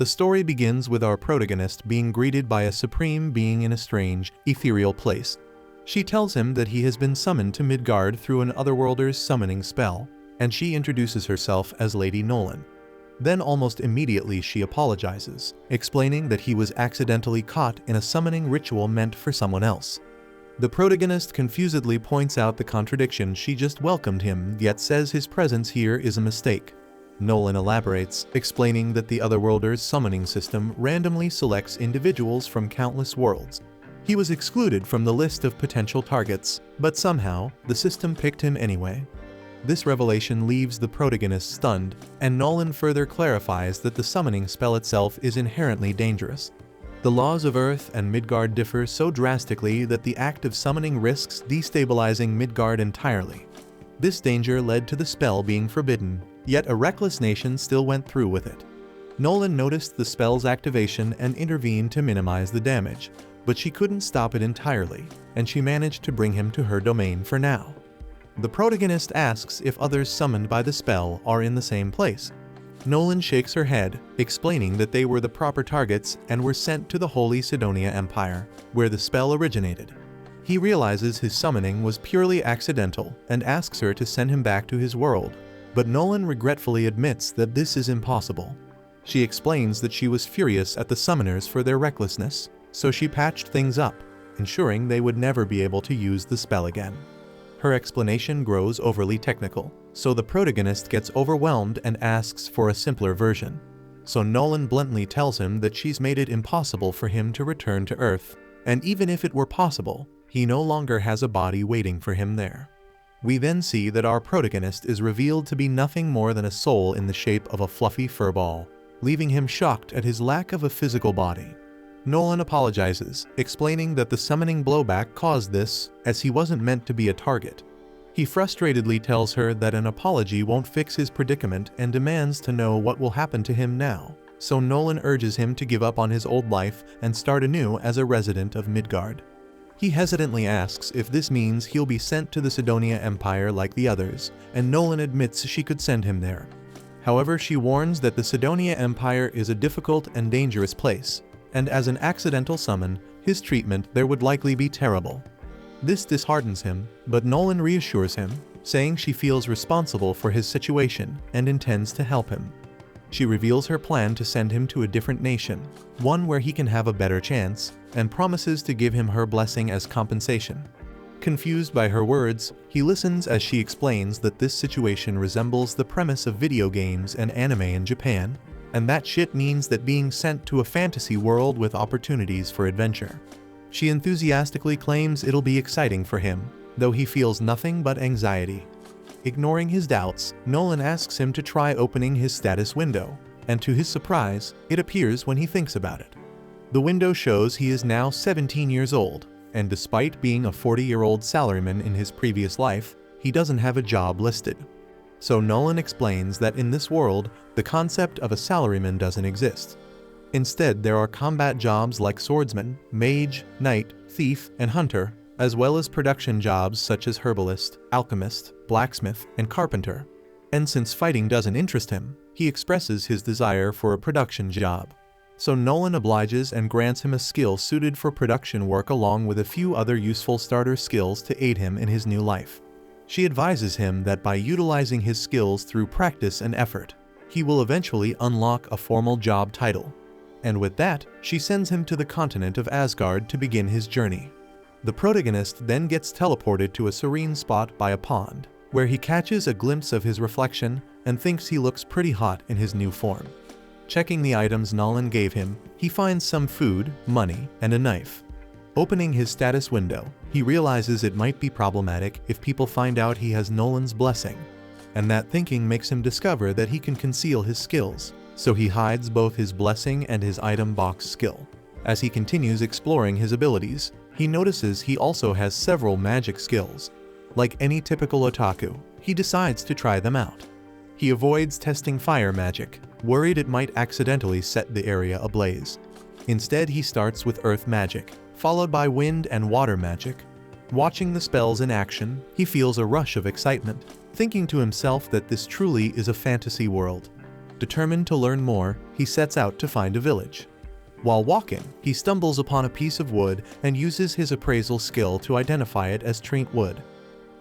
The story begins with our protagonist being greeted by a supreme being in a strange, ethereal place. She tells him that he has been summoned to Midgard through an otherworlder's summoning spell, and she introduces herself as Lady Nolan. Then almost immediately she apologizes, explaining that he was accidentally caught in a summoning ritual meant for someone else. The protagonist confusedly points out the contradiction. She just welcomed him, yet says his presence here is a mistake. Nolan elaborates, explaining that the otherworlder's summoning system randomly selects individuals from countless worlds. He was excluded from the list of potential targets, but somehow, the system picked him anyway. This revelation leaves the protagonist stunned, and Nolan further clarifies that the summoning spell itself is inherently dangerous. The laws of Earth and Midgard differ so drastically that the act of summoning risks destabilizing Midgard entirely. This danger led to the spell being forbidden, yet a reckless nation still went through with it. Nolan noticed the spell's activation and intervened to minimize the damage, but she couldn't stop it entirely, and she managed to bring him to her domain for now. The protagonist asks if others summoned by the spell are in the same place. Nolan shakes her head, explaining that they were the proper targets and were sent to the Holy Sidonia Empire, where the spell originated. He realizes his summoning was purely accidental and asks her to send him back to his world, but Nolan regretfully admits that this is impossible. She explains that she was furious at the summoners for their recklessness, so she patched things up, ensuring they would never be able to use the spell again. Her explanation grows overly technical, so the protagonist gets overwhelmed and asks for a simpler version. So Nolan bluntly tells him that she's made it impossible for him to return to Earth, and even if it were possible, he no longer has a body waiting for him there. We then see that our protagonist is revealed to be nothing more than a soul in the shape of a fluffy fur ball, leaving him shocked at his lack of a physical body. Nolan apologizes, explaining that the summoning blowback caused this, as he wasn't meant to be a target. He frustratedly tells her that an apology won't fix his predicament and demands to know what will happen to him now, so Nolan urges him to give up on his old life and start anew as a resident of Midgard. He hesitantly asks if this means he'll be sent to the Sidonia Empire like the others, and Nolan admits she could send him there. However, she warns that the Sidonia Empire is a difficult and dangerous place, and as an accidental summon, his treatment there would likely be terrible. This disheartens him, but Nolan reassures him, saying she feels responsible for his situation and intends to help him. She reveals her plan to send him to a different nation, one where he can have a better chance, and promises to give him her blessing as compensation. Confused by her words, he listens as she explains that this situation resembles the premise of video games and anime in Japan, and that shit means that being sent to a fantasy world with opportunities for adventure. She enthusiastically claims it'll be exciting for him, though he feels nothing but anxiety. Ignoring his doubts, Nolan asks him to try opening his status window, and to his surprise, it appears when he thinks about it. The window shows he is now 17 years old, and despite being a 40-year-old salaryman in his previous life, he doesn't have a job listed. So Nolan explains that in this world, the concept of a salaryman doesn't exist. Instead, there are combat jobs like swordsman, mage, knight, thief, and hunter, as well as production jobs such as herbalist, alchemist, blacksmith, and carpenter. And since fighting doesn't interest him, he expresses his desire for a production job. So Nolan obliges and grants him a skill suited for production work along with a few other useful starter skills to aid him in his new life. She advises him that by utilizing his skills through practice and effort, he will eventually unlock a formal job title. And with that, she sends him to the continent of Asgard to begin his journey. The protagonist then gets teleported to a serene spot by a pond, where he catches a glimpse of his reflection and thinks he looks pretty hot in his new form. Checking the items Nolan gave him, he finds some food, money, and a knife. Opening his status window, he realizes it might be problematic if people find out he has Nolan's blessing, and that thinking makes him discover that he can conceal his skills, so he hides both his blessing and his item box skill. As he continues exploring his abilities, he notices he also has several magic skills. Like any typical otaku, he decides to try them out. He avoids testing fire magic, worried it might accidentally set the area ablaze. Instead, he starts with earth magic, followed by wind and water magic. Watching the spells in action, he feels a rush of excitement, thinking to himself that this truly is a fantasy world. Determined to learn more, he sets out to find a village. While walking, he stumbles upon a piece of wood and uses his appraisal skill to identify it as treant wood.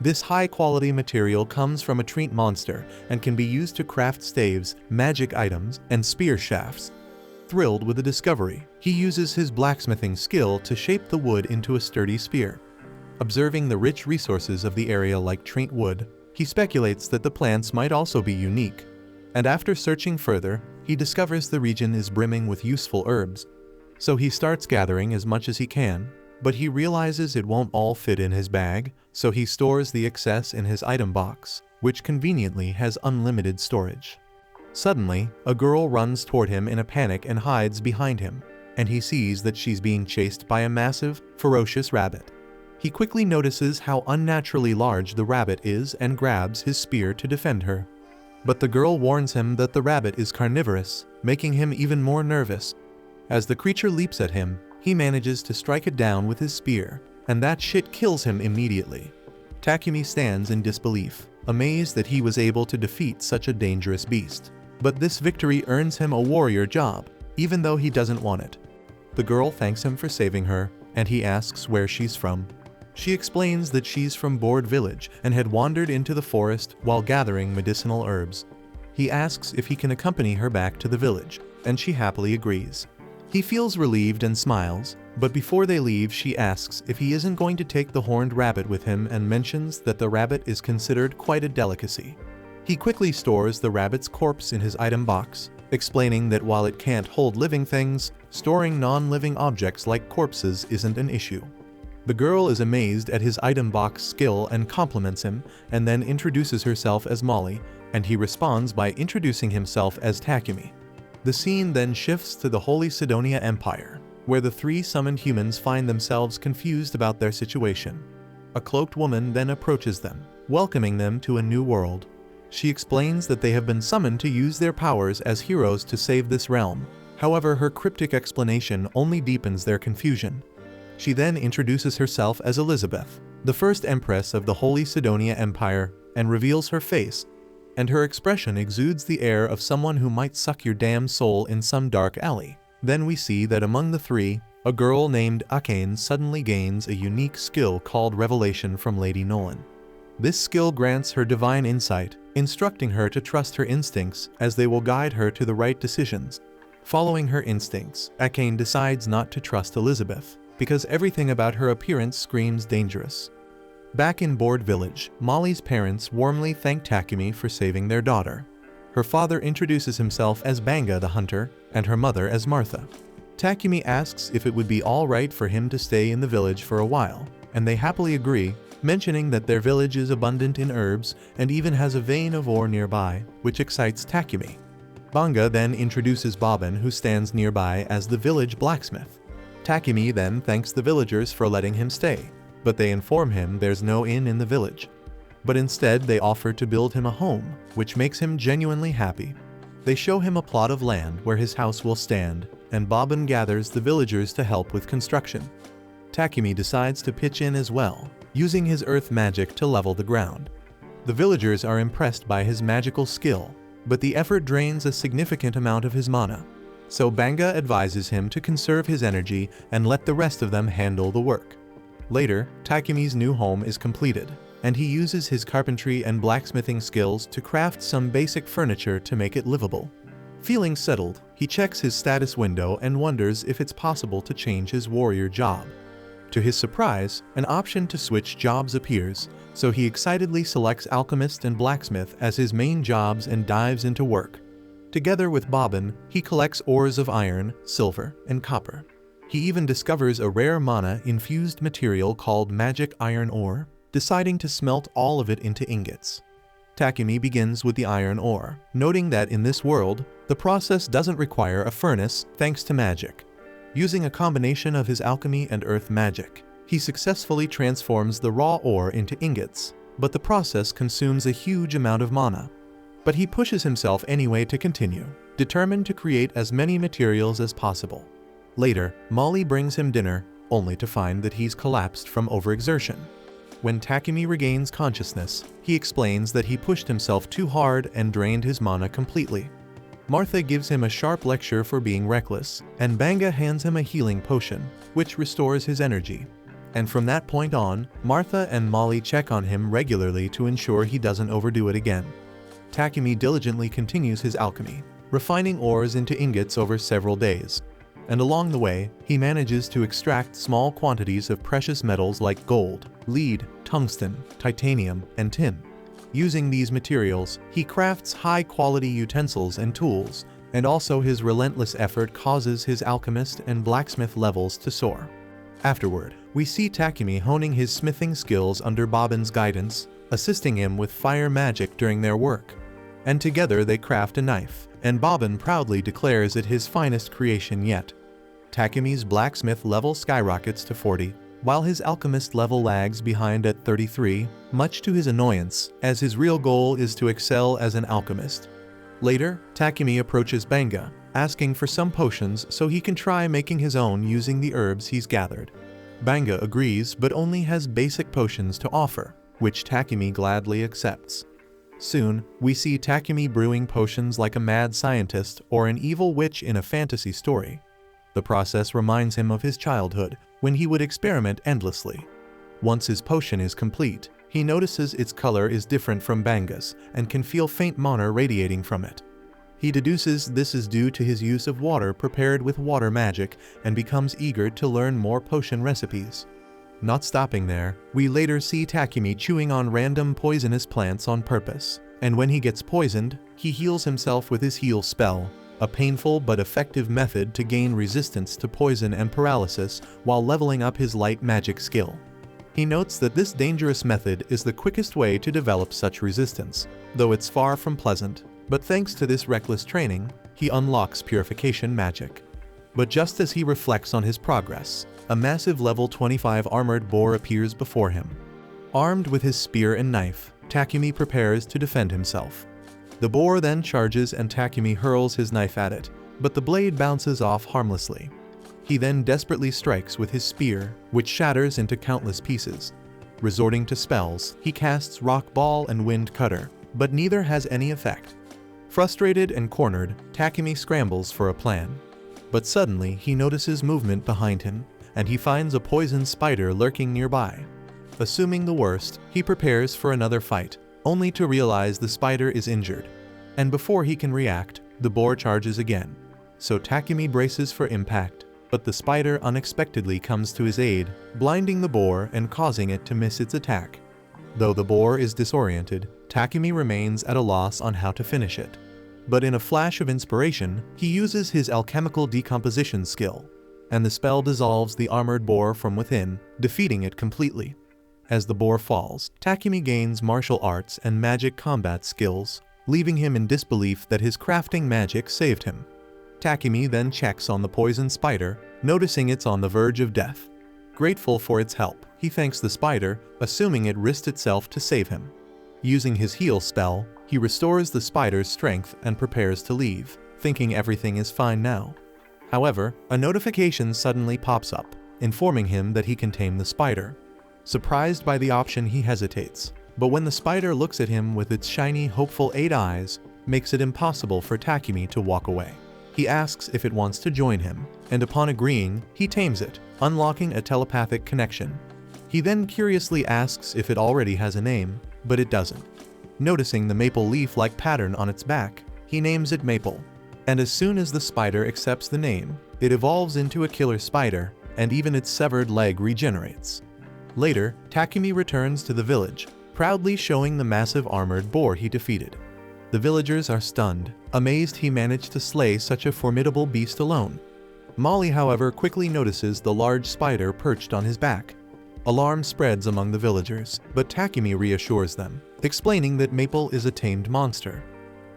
This high-quality material comes from a treant monster and can be used to craft staves, magic items, and spear shafts. Thrilled with the discovery, he uses his blacksmithing skill to shape the wood into a sturdy spear. Observing the rich resources of the area like treant wood, he speculates that the plants might also be unique. And after searching further, he discovers the region is brimming with useful herbs. So he starts gathering as much as he can, but he realizes it won't all fit in his bag, so he stores the excess in his item box, which conveniently has unlimited storage. Suddenly, a girl runs toward him in a panic and hides behind him, and he sees that she's being chased by a massive, ferocious rabbit. He quickly notices how unnaturally large the rabbit is and grabs his spear to defend her. But the girl warns him that the rabbit is carnivorous, making him even more nervous. As the creature leaps at him, he manages to strike it down with his spear, and that shit kills him immediately. Takumi stands in disbelief, amazed that he was able to defeat such a dangerous beast. But this victory earns him a warrior job, even though he doesn't want it. The girl thanks him for saving her, and he asks where she's from. She explains that she's from Board Village and had wandered into the forest while gathering medicinal herbs. He asks if he can accompany her back to the village, and she happily agrees. He feels relieved and smiles, but before they leave she asks if he isn't going to take the horned rabbit with him and mentions that the rabbit is considered quite a delicacy. He quickly stores the rabbit's corpse in his item box, explaining that while it can't hold living things, storing non-living objects like corpses isn't an issue. The girl is amazed at his item box skill and compliments him, and then introduces herself as Molly, and he responds by introducing himself as Takumi. The scene then shifts to the Holy Sidonia Empire, where the three summoned humans find themselves confused about their situation. A cloaked woman then approaches them, welcoming them to a new world. She explains that they have been summoned to use their powers as heroes to save this realm. However, her cryptic explanation only deepens their confusion. She then introduces herself as Elizabeth, the first empress of the Holy Sidonia Empire, and reveals her face, and her expression exudes the air of someone who might suck your damn soul in some dark alley. Then we see that among the three, a girl named Akane suddenly gains a unique skill called Revelation from Lady Nolan. This skill grants her divine insight, instructing her to trust her instincts as they will guide her to the right decisions. Following her instincts, Akane decides not to trust Elizabeth, because everything about her appearance screams dangerous. Back in Board Village, Molly's parents warmly thank Takumi for saving their daughter. Her father introduces himself as Banga the hunter, and her mother as Martha. Takumi asks if it would be alright for him to stay in the village for a while, and they happily agree, mentioning that their village is abundant in herbs and even has a vein of ore nearby, which excites Takumi. Banga then introduces Bobbin, who stands nearby, as the village blacksmith. Takumi then thanks the villagers for letting him stay, but they inform him there's no inn in the village. But instead they offer to build him a home, which makes him genuinely happy. They show him a plot of land where his house will stand, and Bobbin gathers the villagers to help with construction. Takumi decides to pitch in as well, using his earth magic to level the ground. The villagers are impressed by his magical skill, but the effort drains a significant amount of his mana. So Banga advises him to conserve his energy and let the rest of them handle the work. Later, Takumi's new home is completed, and he uses his carpentry and blacksmithing skills to craft some basic furniture to make it livable. Feeling settled, he checks his status window and wonders if it's possible to change his warrior job. To his surprise, an option to switch jobs appears, so he excitedly selects alchemist and blacksmith as his main jobs and dives into work. Together with Bobbin, he collects ores of iron, silver, and copper. He even discovers a rare mana-infused material called magic iron ore, deciding to smelt all of it into ingots. Takumi begins with the iron ore, noting that in this world, the process doesn't require a furnace thanks to magic. Using a combination of his alchemy and earth magic, he successfully transforms the raw ore into ingots, but the process consumes a huge amount of mana. But he pushes himself anyway to continue, determined to create as many materials as possible. Later, Molly brings him dinner, only to find that he's collapsed from overexertion. When Takumi regains consciousness, he explains that he pushed himself too hard and drained his mana completely. Martha gives him a sharp lecture for being reckless, and Banga hands him a healing potion, which restores his energy. And from that point on, Martha and Molly check on him regularly to ensure he doesn't overdo it again. Takumi diligently continues his alchemy, refining ores into ingots over several days. And along the way, he manages to extract small quantities of precious metals like gold, lead, tungsten, titanium, and tin. Using these materials, he crafts high-quality utensils and tools, and also his relentless effort causes his alchemist and blacksmith levels to soar. Afterward, we see Takumi honing his smithing skills under Bobbin's guidance, assisting him with fire magic during their work. And together they craft a knife, and Bobbin proudly declares it his finest creation yet. Takumi's blacksmith level skyrockets to 40, while his alchemist level lags behind at 33, much to his annoyance, as his real goal is to excel as an alchemist. Later, Takumi approaches Banga, asking for some potions so he can try making his own using the herbs he's gathered. Banga agrees but only has basic potions to offer, which Takumi gladly accepts. Soon, we see Takumi brewing potions like a mad scientist or an evil witch in a fantasy story. The process reminds him of his childhood, when he would experiment endlessly. Once his potion is complete, he notices its color is different from Banga's and can feel faint mana radiating from it. He deduces this is due to his use of water prepared with water magic and becomes eager to learn more potion recipes. Not stopping there, we later see Takumi chewing on random poisonous plants on purpose, and when he gets poisoned, he heals himself with his heal spell, a painful but effective method to gain resistance to poison and paralysis while leveling up his light magic skill. He notes that this dangerous method is the quickest way to develop such resistance, though it's far from pleasant, but thanks to this reckless training, he unlocks purification magic. But just as he reflects on his progress, a massive level 25 armored boar appears before him. Armed with his spear and knife, Takumi prepares to defend himself. The boar then charges and Takumi hurls his knife at it, but the blade bounces off harmlessly. He then desperately strikes with his spear, which shatters into countless pieces. Resorting to spells, he casts Rock Ball and Wind Cutter, but neither has any effect. Frustrated and cornered, Takumi scrambles for a plan. But suddenly he notices movement behind him, and he finds a poison spider lurking nearby. Assuming the worst, he prepares for another fight, only to realize the spider is injured. And before he can react, the boar charges again. So Takumi braces for impact, but the spider unexpectedly comes to his aid, blinding the boar and causing it to miss its attack. Though the boar is disoriented, Takumi remains at a loss on how to finish it. But in a flash of inspiration, he uses his alchemical decomposition skill, and the spell dissolves the armored boar from within, defeating it completely. As the boar falls, Takumi gains martial arts and magic combat skills, leaving him in disbelief that his crafting magic saved him. Takumi then checks on the poison spider, noticing it's on the verge of death. Grateful for its help, he thanks the spider, assuming it risked itself to save him. Using his heal spell, he restores the spider's strength and prepares to leave, thinking everything is fine now. However, a notification suddenly pops up, informing him that he can tame the spider. Surprised by the option, he hesitates, but when the spider looks at him with its shiny, hopeful 8 eyes, makes it impossible for Takumi to walk away. He asks if it wants to join him, and upon agreeing, he tames it, unlocking a telepathic connection. He then curiously asks if it already has a name, but it doesn't. Noticing the maple leaf-like pattern on its back, he names it Maple. And as soon as the spider accepts the name, it evolves into a killer spider, and even its severed leg regenerates. Later, Takumi returns to the village, proudly showing the massive armored boar he defeated. The villagers are stunned, amazed he managed to slay such a formidable beast alone. Molly, however, quickly notices the large spider perched on his back. Alarm spreads among the villagers, but Takumi reassures them, explaining that Maple is a tamed monster.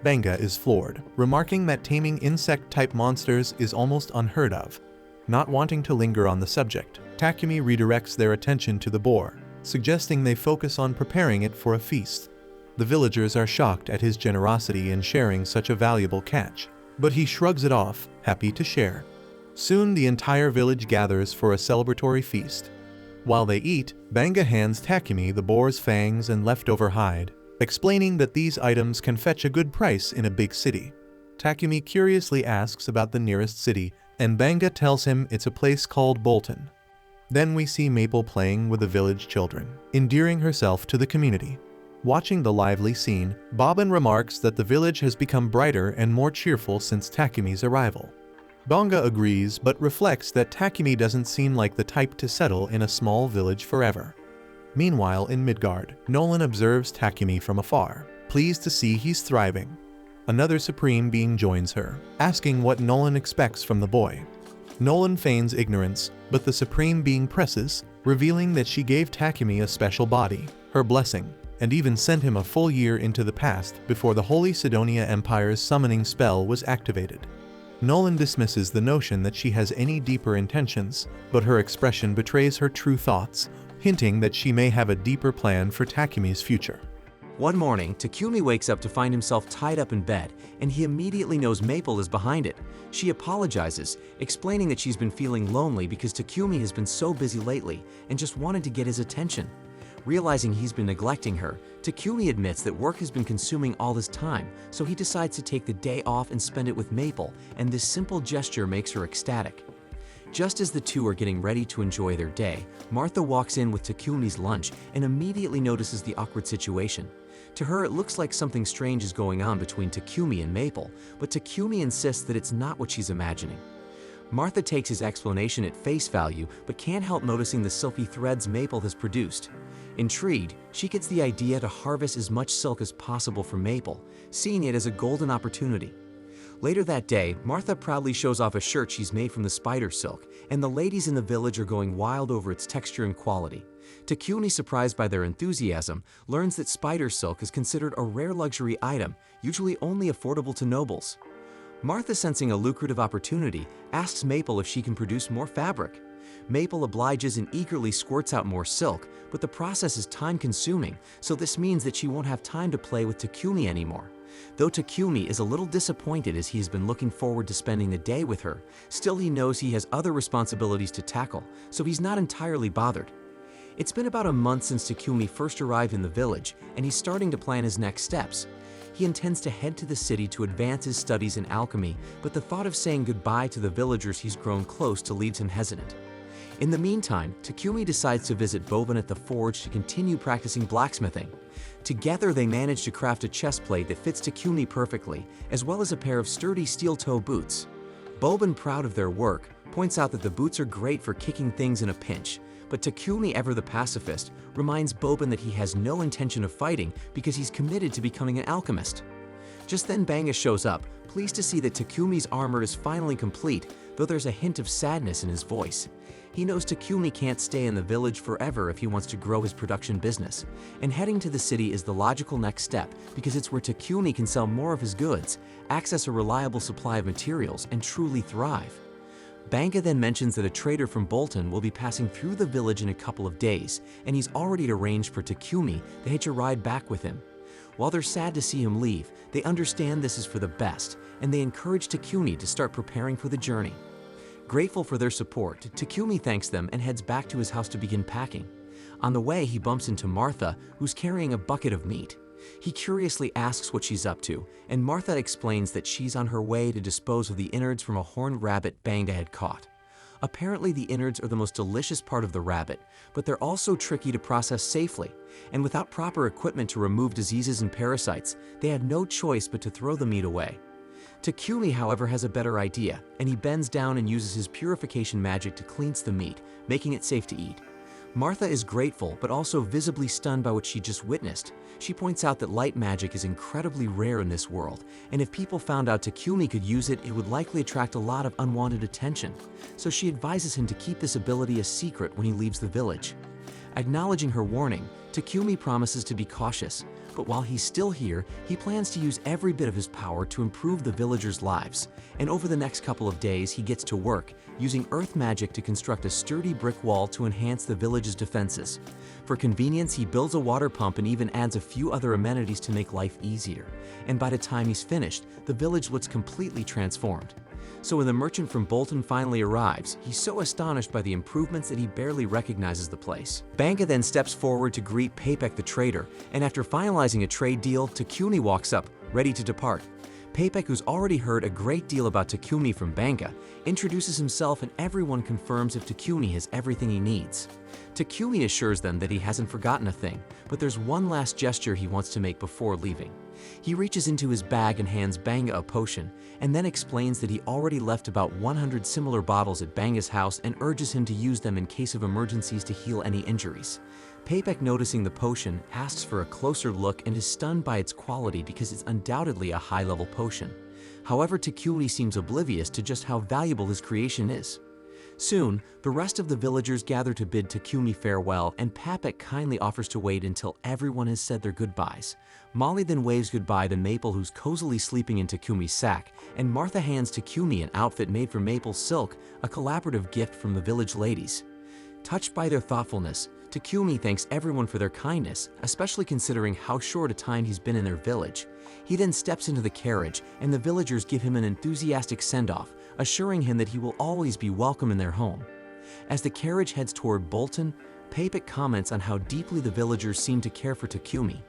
Banga is floored, remarking that taming insect-type monsters is almost unheard of. Not wanting to linger on the subject, Takumi redirects their attention to the boar, suggesting they focus on preparing it for a feast. The villagers are shocked at his generosity in sharing such a valuable catch, but he shrugs it off, happy to share. Soon the entire village gathers for a celebratory feast. While they eat, Banga hands Takumi the boar's fangs and leftover hide, explaining that these items can fetch a good price in a big city. Takumi curiously asks about the nearest city, and Banga tells him it's a place called Bolton. Then we see Maple playing with the village children, endearing herself to the community. Watching the lively scene, Bobbin remarks that the village has become brighter and more cheerful since Takumi's arrival. Banga agrees but reflects that Takumi doesn't seem like the type to settle in a small village forever. Meanwhile, in Midgard, Nolan observes Takumi from afar, pleased to see he's thriving. Another Supreme Being joins her, asking what Nolan expects from the boy. Nolan feigns ignorance, but the Supreme Being presses, revealing that she gave Takumi a special body, her blessing, and even sent him a full year into the past before the Holy Sidonia Empire's summoning spell was activated. Nolan dismisses the notion that she has any deeper intentions, but her expression betrays her true thoughts, hinting that she may have a deeper plan for Takumi's future. One morning, Takumi wakes up to find himself tied up in bed, and he immediately knows Maple is behind it. She apologizes, explaining that she's been feeling lonely because Takumi has been so busy lately and just wanted to get his attention. Realizing he's been neglecting her, Takumi admits that work has been consuming all his time, so he decides to take the day off and spend it with Maple, and this simple gesture makes her ecstatic. Just as the two are getting ready to enjoy their day, Martha walks in with Takumi's lunch and immediately notices the awkward situation. To her, it looks like something strange is going on between Takumi and Maple, but Takumi insists that it's not what she's imagining. Martha takes his explanation at face value, but can't help noticing the silky threads Maple has produced. Intrigued, she gets the idea to harvest as much silk as possible from Maple, seeing it as a golden opportunity. Later that day, Martha proudly shows off a shirt she's made from the spider silk, and the ladies in the village are going wild over its texture and quality. Takumi, surprised by their enthusiasm, learns that spider silk is considered a rare luxury item, usually only affordable to nobles. Martha, sensing a lucrative opportunity, asks Maple if she can produce more fabric. Maple obliges and eagerly squirts out more silk, but the process is time-consuming, so this means that she won't have time to play with Takumi anymore. Though Takumi is a little disappointed as he has been looking forward to spending the day with her, still he knows he has other responsibilities to tackle, so he's not entirely bothered. It's been about a month since Takumi first arrived in the village, and he's starting to plan his next steps. He intends to head to the city to advance his studies in alchemy, but the thought of saying goodbye to the villagers he's grown close to leaves him hesitant. In the meantime, Takumi decides to visit Boban at the forge to continue practicing blacksmithing. Together they manage to craft a chest plate that fits Takumi perfectly, as well as a pair of sturdy steel-toe boots. Boban, proud of their work, points out that the boots are great for kicking things in a pinch, but Takumi, ever the pacifist, reminds Boban that he has no intention of fighting because he's committed to becoming an alchemist. Just then Banga shows up, pleased to see that Takumi's armor is finally complete, though there's a hint of sadness in his voice. He knows Takumi can't stay in the village forever if he wants to grow his production business, and heading to the city is the logical next step because it's where Takumi can sell more of his goods, access a reliable supply of materials, and truly thrive. Banga then mentions that a trader from Bolton will be passing through the village in a couple of days, and he's already arranged for Takumi to hitch a ride back with him. While they're sad to see him leave, they understand this is for the best, and they encourage Takumi to start preparing for the journey. Grateful for their support, Takumi thanks them and heads back to his house to begin packing. On the way, he bumps into Martha, who's carrying a bucket of meat. He curiously asks what she's up to, and Martha explains that she's on her way to dispose of the innards from a horned rabbit Banga had caught. Apparently, the innards are the most delicious part of the rabbit, but they're also tricky to process safely, and without proper equipment to remove diseases and parasites, they had no choice but to throw the meat away. Takumi, however, has a better idea, and he bends down and uses his purification magic to cleanse the meat, making it safe to eat. Martha is grateful, but also visibly stunned by what she just witnessed. She points out that light magic is incredibly rare in this world, and if people found out Takumi could use it, it would likely attract a lot of unwanted attention. So she advises him to keep this ability a secret when he leaves the village. Acknowledging her warning, Takumi promises to be cautious, but while he's still here, he plans to use every bit of his power to improve the villagers' lives, and over the next couple of days he gets to work, using earth magic to construct a sturdy brick wall to enhance the village's defenses. For convenience, he builds a water pump and even adds a few other amenities to make life easier, and by the time he's finished, the village looks completely transformed. So when the merchant from Bolton finally arrives, he's so astonished by the improvements that he barely recognizes the place. Banga then steps forward to greet Papek the trader, and after finalizing a trade deal, Takumi walks up, ready to depart. Papek, who's already heard a great deal about Takumi from Banga, introduces himself and everyone confirms if Takumi has everything he needs. Takumi assures them that he hasn't forgotten a thing, but there's one last gesture he wants to make before leaving. He reaches into his bag and hands Banga a potion, and then explains that he already left about 100 similar bottles at Banga's house and urges him to use them in case of emergencies to heal any injuries. Papek, noticing the potion, asks for a closer look and is stunned by its quality because it's undoubtedly a high-level potion. However, Takumi seems oblivious to just how valuable his creation is. Soon, the rest of the villagers gather to bid Takumi farewell, and Papek kindly offers to wait until everyone has said their goodbyes. Molly then waves goodbye to Maple, who's cozily sleeping in Takumi's sack, and Martha hands Takumi an outfit made from maple silk, a collaborative gift from the village ladies. Touched by their thoughtfulness, Takumi thanks everyone for their kindness, especially considering how short a time he's been in their village. He then steps into the carriage, and the villagers give him an enthusiastic send-off, assuring him that he will always be welcome in their home. As the carriage heads toward Bolton, Papek comments on how deeply the villagers seem to care for Takumi.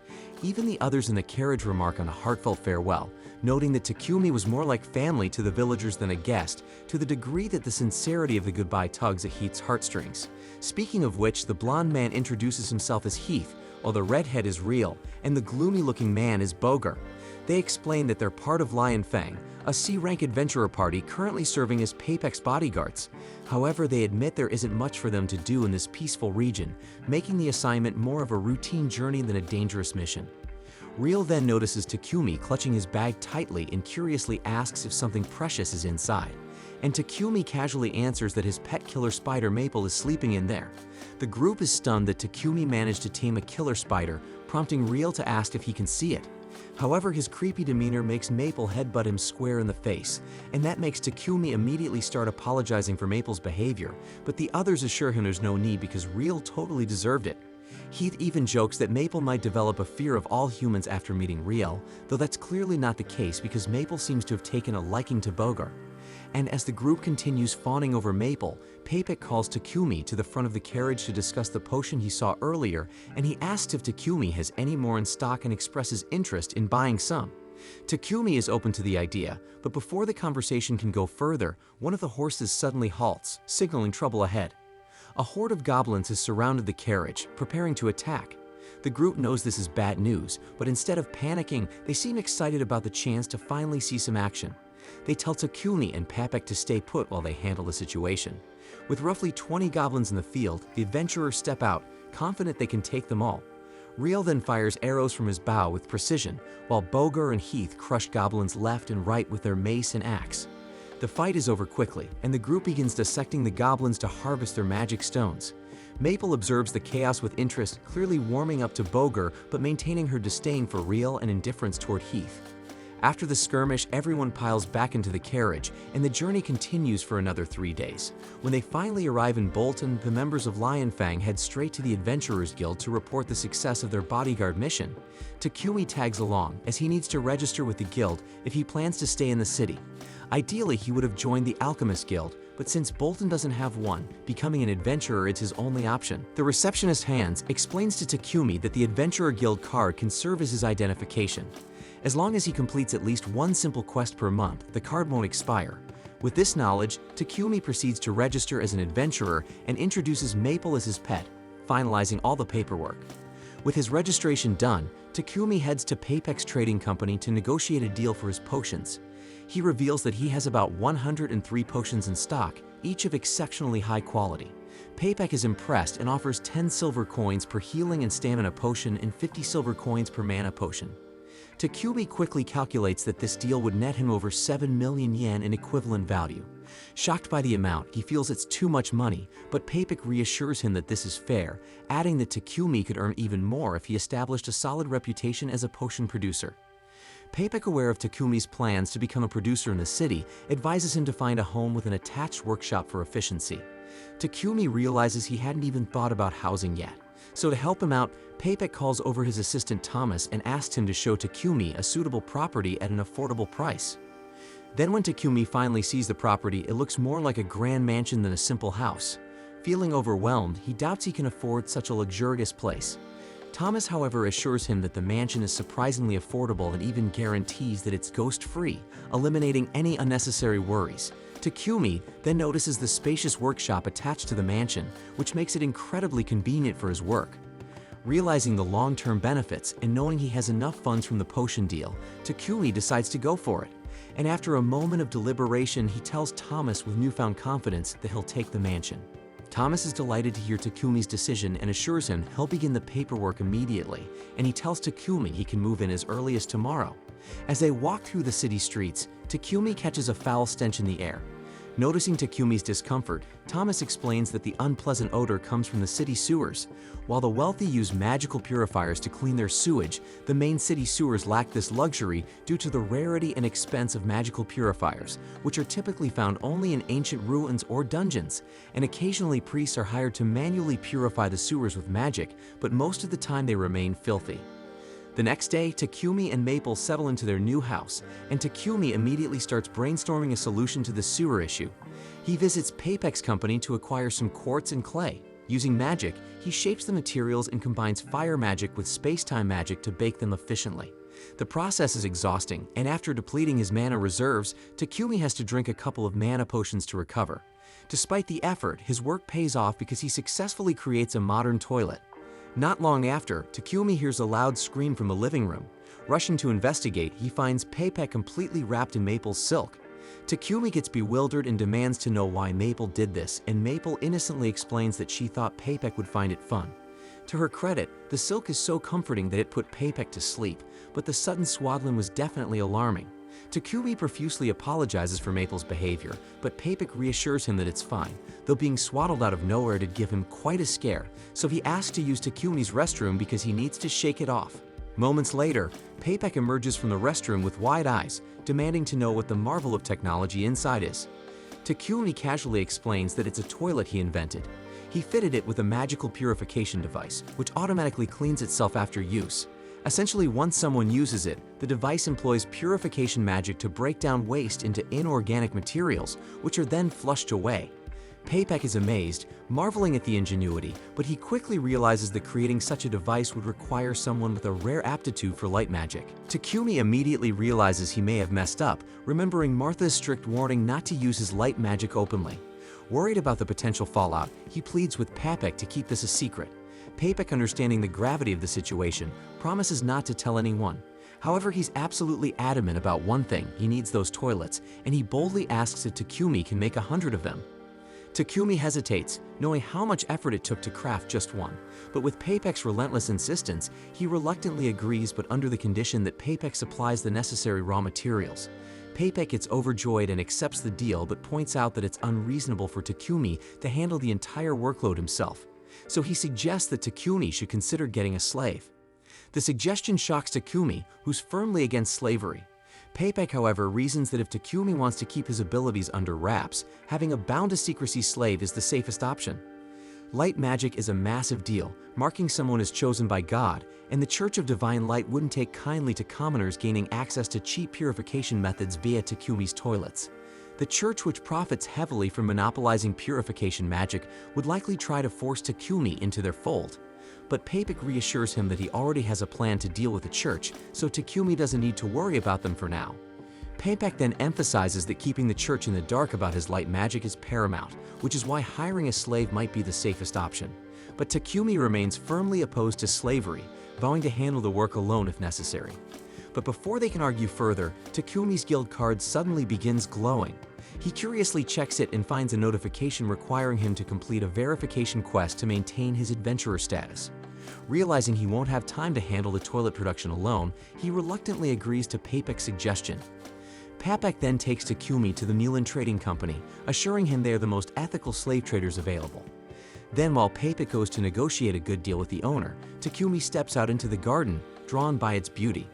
Even the others in the carriage remark on a heartfelt farewell, noting that Takumi was more like family to the villagers than a guest, to the degree that the sincerity of the goodbye tugs at Heath's heartstrings. Speaking of which, the blonde man introduces himself as Heath, while the redhead is Real, and the gloomy-looking man is Boger. They explain that they're part of Lion Fang, a C-rank adventurer party currently serving as Papek's bodyguards. However, they admit there isn't much for them to do in this peaceful region, making the assignment more of a routine journey than a dangerous mission. Real then notices Takumi clutching his bag tightly and curiously asks if something precious is inside. And Takumi casually answers that his pet killer spider Maple is sleeping in there. The group is stunned that Takumi managed to tame a killer spider, prompting Real to ask if he can see it. However, his creepy demeanor makes Maple headbutt him square in the face, and that makes Takumi immediately start apologizing for Maple's behavior, but the others assure him there's no need because Real totally deserved it. Heath even jokes that Maple might develop a fear of all humans after meeting Real, though that's clearly not the case because Maple seems to have taken a liking to Boger. And as the group continues fawning over Maple, Papek calls Takumi to the front of the carriage to discuss the potion he saw earlier, and he asks if Takumi has any more in stock and expresses interest in buying some. Takumi is open to the idea, but before the conversation can go further, one of the horses suddenly halts, signaling trouble ahead. A horde of goblins has surrounded the carriage, preparing to attack. The group knows this is bad news, but instead of panicking, they seem excited about the chance to finally see some action. They tell Takumi and Papek to stay put while they handle the situation. With roughly 20 goblins in the field, the adventurers step out, confident they can take them all. Real then fires arrows from his bow with precision, while Boger and Heath crush goblins left and right with their mace and axe. The fight is over quickly, and the group begins dissecting the goblins to harvest their magic stones. Maple observes the chaos with interest, clearly warming up to Boger but maintaining her disdain for Real and indifference toward Heath. After the skirmish, everyone piles back into the carriage, and the journey continues for another 3 days. When they finally arrive in Bolton, the members of Lion Fang head straight to the Adventurers Guild to report the success of their bodyguard mission. Takumi tags along, as he needs to register with the guild if he plans to stay in the city. Ideally, he would have joined the Alchemist Guild, but since Bolton doesn't have one, becoming an adventurer is his only option. The receptionist Hans explains to Takumi that the Adventurer Guild card can serve as his identification. As long as he completes at least one simple quest per month, the card won't expire. With this knowledge, Takumi proceeds to register as an adventurer and introduces Maple as his pet, finalizing all the paperwork. With his registration done, Takumi heads to Papek's trading company to negotiate a deal for his potions. He reveals that he has about 103 potions in stock, each of exceptionally high quality. Papek is impressed and offers 10 silver coins per healing and stamina potion and 50 silver coins per mana potion. Takumi quickly calculates that this deal would net him over 7 million yen in equivalent value. Shocked by the amount, he feels it's too much money, but Papek reassures him that this is fair, adding that Takumi could earn even more if he established a solid reputation as a potion producer. Papek, aware of Takumi's plans to become a producer in the city, advises him to find a home with an attached workshop for efficiency. Takumi realizes he hadn't even thought about housing yet. So to help him out, Papek calls over his assistant Thomas and asks him to show Takumi a suitable property at an affordable price. Then when Takumi finally sees the property, it looks more like a grand mansion than a simple house. Feeling overwhelmed, he doubts he can afford such a luxurious place. Thomas, however, assures him that the mansion is surprisingly affordable and even guarantees that it's ghost-free, eliminating any unnecessary worries. Takumi then notices the spacious workshop attached to the mansion, which makes it incredibly convenient for his work. Realizing the long-term benefits and knowing he has enough funds from the potion deal, Takumi decides to go for it. And after a moment of deliberation, he tells Thomas with newfound confidence that he'll take the mansion. Thomas is delighted to hear Takumi's decision and assures him he'll begin the paperwork immediately, and he tells Takumi he can move in as early as tomorrow. As they walk through the city streets, Takumi catches a foul stench in the air. Noticing Takumi's discomfort, Thomas explains that the unpleasant odor comes from the city sewers. While the wealthy use magical purifiers to clean their sewage, the main city sewers lack this luxury due to the rarity and expense of magical purifiers, which are typically found only in ancient ruins or dungeons. And occasionally priests are hired to manually purify the sewers with magic, but most of the time they remain filthy. The next day, Takumi and Maple settle into their new house, and Takumi immediately starts brainstorming a solution to the sewer issue. He visits Papek's company to acquire some quartz and clay. Using magic, he shapes the materials and combines fire magic with space-time magic to bake them efficiently. The process is exhausting, and after depleting his mana reserves, Takumi has to drink a couple of mana potions to recover. Despite the effort, his work pays off because he successfully creates a modern toilet. Not long after, Takumi hears a loud scream from the living room. Rushing to investigate, he finds Papek completely wrapped in Maple's silk. Takumi gets bewildered and demands to know why Maple did this, and Maple innocently explains that she thought Papek would find it fun. To her credit, the silk is so comforting that it put Papek to sleep, but the sudden swaddling was definitely alarming. Takumi profusely apologizes for Maple's behavior, but Papek reassures him that it's fine, though being swaddled out of nowhere did give him quite a scare, so he asks to use Takumi's restroom because he needs to shake it off. Moments later, Papek emerges from the restroom with wide eyes, demanding to know what the marvel of technology inside is. Takumi casually explains that it's a toilet he invented. He fitted it with a magical purification device, which automatically cleans itself after use. Essentially, once someone uses it, the device employs purification magic to break down waste into inorganic materials, which are then flushed away. Papek is amazed, marveling at the ingenuity, but he quickly realizes that creating such a device would require someone with a rare aptitude for light magic. Takumi immediately realizes he may have messed up, remembering Martha's strict warning not to use his light magic openly. Worried about the potential fallout, he pleads with Papek to keep this a secret. Papek, understanding the gravity of the situation, promises not to tell anyone. However, he's absolutely adamant about one thing: he needs those toilets, and he boldly asks if Takumi can make 100 of them. Takumi hesitates, knowing how much effort it took to craft just one, but with Papek's relentless insistence, he reluctantly agrees, but under the condition that Papek supplies the necessary raw materials. Papek gets overjoyed and accepts the deal, but points out that it's unreasonable for Takumi to handle the entire workload himself. So he suggests that Takumi should consider getting a slave. The suggestion shocks Takumi, who's firmly against slavery. Papek, however, reasons that if Takumi wants to keep his abilities under wraps, having a bound-to-secrecy slave is the safest option. Light magic is a massive deal, marking someone as chosen by God, and the Church of Divine Light wouldn't take kindly to commoners gaining access to cheap purification methods via Takumi's toilets. The church, which profits heavily from monopolizing purification magic, would likely try to force Takumi into their fold. But Papek reassures him that he already has a plan to deal with the church, so Takumi doesn't need to worry about them for now. Papek then emphasizes that keeping the church in the dark about his light magic is paramount, which is why hiring a slave might be the safest option. But Takumi remains firmly opposed to slavery, vowing to handle the work alone if necessary. But before they can argue further, Takumi's guild card suddenly begins glowing. He curiously checks it and finds a notification requiring him to complete a verification quest to maintain his adventurer status. Realizing he won't have time to handle the toilet production alone, he reluctantly agrees to Papek's suggestion. Papek then takes Takumi to the Mulan Trading Company, assuring him they are the most ethical slave traders available. Then, while Papek goes to negotiate a good deal with the owner, Takumi steps out into the garden, drawn by its beauty.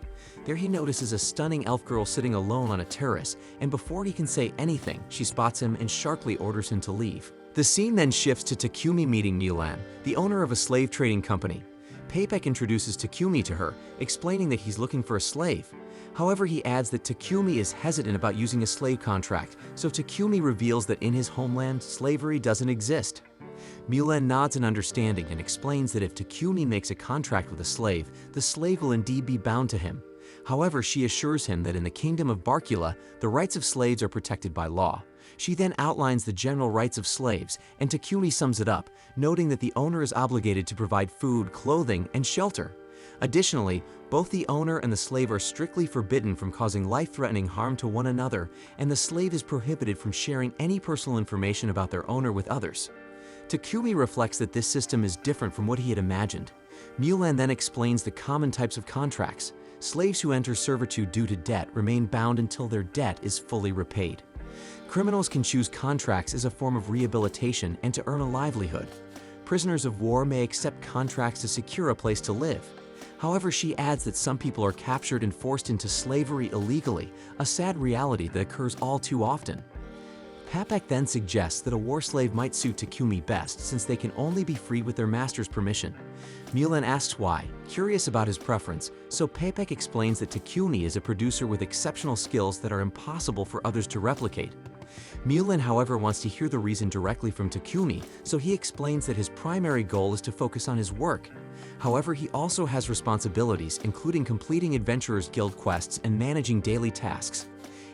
There he notices a stunning elf girl sitting alone on a terrace, and before he can say anything, she spots him and sharply orders him to leave. The scene then shifts to Takumi meeting Mulan, the owner of a slave trading company. Papek introduces Takumi to her, explaining that he's looking for a slave. However, he adds that Takumi is hesitant about using a slave contract, so Takumi reveals that in his homeland, slavery doesn't exist. Mulan nods in understanding and explains that if Takumi makes a contract with a slave, the slave will indeed be bound to him. However, she assures him that in the kingdom of Barkula, the rights of slaves are protected by law. She then outlines the general rights of slaves, and Takumi sums it up, noting that the owner is obligated to provide food, clothing, and shelter. Additionally, both the owner and the slave are strictly forbidden from causing life-threatening harm to one another, and the slave is prohibited from sharing any personal information about their owner with others. Takumi reflects that this system is different from what he had imagined. Mulan then explains the common types of contracts. Slaves who enter servitude due to debt remain bound until their debt is fully repaid. Criminals can choose contracts as a form of rehabilitation and to earn a livelihood. Prisoners of war may accept contracts to secure a place to live. However, she adds that some people are captured and forced into slavery illegally, a sad reality that occurs all too often. Papek then suggests that a war slave might suit Takumi best since they can only be freed with their master's permission. Mulan asks why, curious about his preference, so Papek explains that Takumi is a producer with exceptional skills that are impossible for others to replicate. Mulan, however, wants to hear the reason directly from Takumi, so he explains that his primary goal is to focus on his work. However, he also has responsibilities, including completing Adventurers Guild quests and managing daily tasks.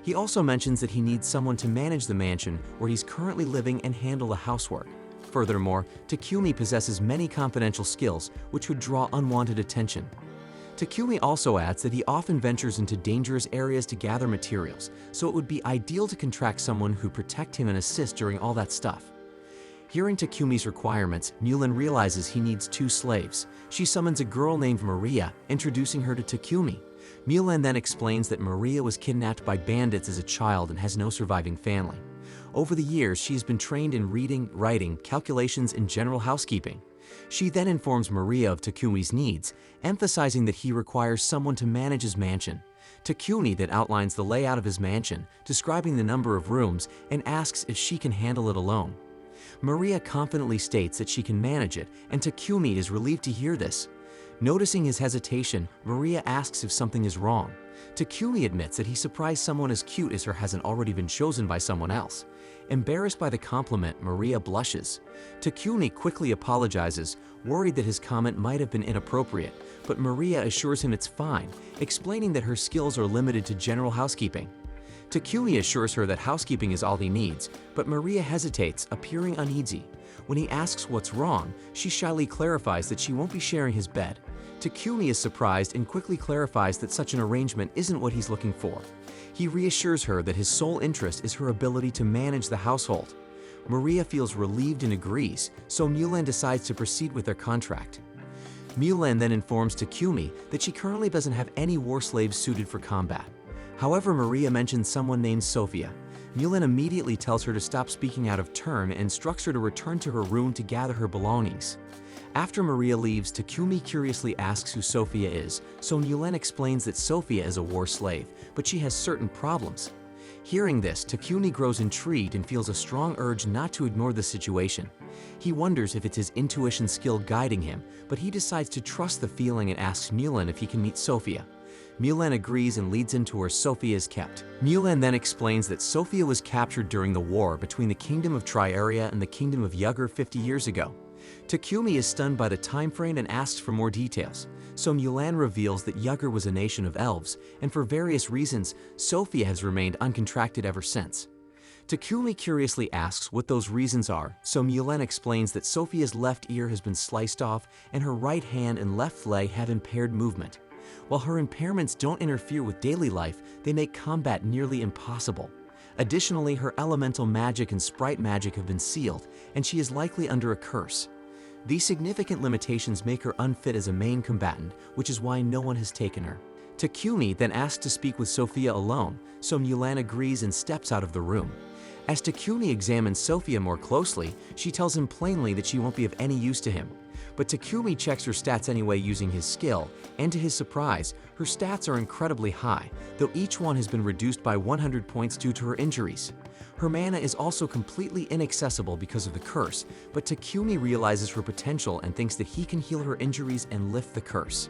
He also mentions that he needs someone to manage the mansion where he's currently living and handle the housework. Furthermore, Takumi possesses many confidential skills which would draw unwanted attention. Takumi also adds that he often ventures into dangerous areas to gather materials, so it would be ideal to contract someone who protect him and assist during all that stuff. Hearing Takumi's requirements, Mulan realizes he needs 2 slaves. She summons a girl named Maria, introducing her to Takumi. Mulan then explains that Maria was kidnapped by bandits as a child and has no surviving family. Over the years, she has been trained in reading, writing, calculations, and general housekeeping. She then informs Maria of Takumi's needs, emphasizing that he requires someone to manage his mansion. Takumi then outlines the layout of his mansion, describing the number of rooms, and asks if she can handle it alone. Maria confidently states that she can manage it, and Takumi is relieved to hear this. Noticing his hesitation, Maria asks if something is wrong. Takumi admits that he surprised someone as cute as her hasn't already been chosen by someone else. Embarrassed by the compliment, Maria blushes. Takumi quickly apologizes, worried that his comment might have been inappropriate, but Maria assures him it's fine, explaining that her skills are limited to general housekeeping. Takumi assures her that housekeeping is all he needs, but Maria hesitates, appearing uneasy. When he asks what's wrong, she shyly clarifies that she won't be sharing his bed. Takumi is surprised and quickly clarifies that such an arrangement isn't what he's looking for. He reassures her that his sole interest is her ability to manage the household. Maria feels relieved and agrees, so Mulan decides to proceed with their contract. Mulan then informs Takumi that she currently doesn't have any war slaves suited for combat. However, Maria mentions someone named Sophia. Mulan immediately tells her to stop speaking out of turn and instructs her to return to her room to gather her belongings. After Maria leaves, Takumi curiously asks who Sophia is, so Mulan explains that Sophia is a war slave, but she has certain problems. Hearing this, Takumi grows intrigued and feels a strong urge not to ignore the situation. He wonders if it's his intuition skill guiding him, but he decides to trust the feeling and asks Mulan if he can meet Sophia. Mulan agrees and leads him to where Sophia is kept. Mulan then explains that Sophia was captured during the war between the Kingdom of Triaria and the Kingdom of Yugger 50 years ago. Takumi is stunned by the time frame and asks for more details, so Mulan reveals that Yugger was a nation of elves, and for various reasons, Sophia has remained uncontracted ever since. Takumi curiously asks what those reasons are, so Mulan explains that Sophia's left ear has been sliced off and her right hand and left leg have impaired movement. While her impairments don't interfere with daily life, they make combat nearly impossible. Additionally, her elemental magic and sprite magic have been sealed, and she is likely under a curse. These significant limitations make her unfit as a main combatant, which is why no one has taken her. Takumi then asks to speak with Sophia alone, so Mulan agrees and steps out of the room. As Takumi examines Sophia more closely, she tells him plainly that she won't be of any use to him. But Takumi checks her stats anyway using his skill, and to his surprise, her stats are incredibly high, though each one has been reduced by 100 points due to her injuries. Her mana is also completely inaccessible because of the curse, but Takumi realizes her potential and thinks that he can heal her injuries and lift the curse.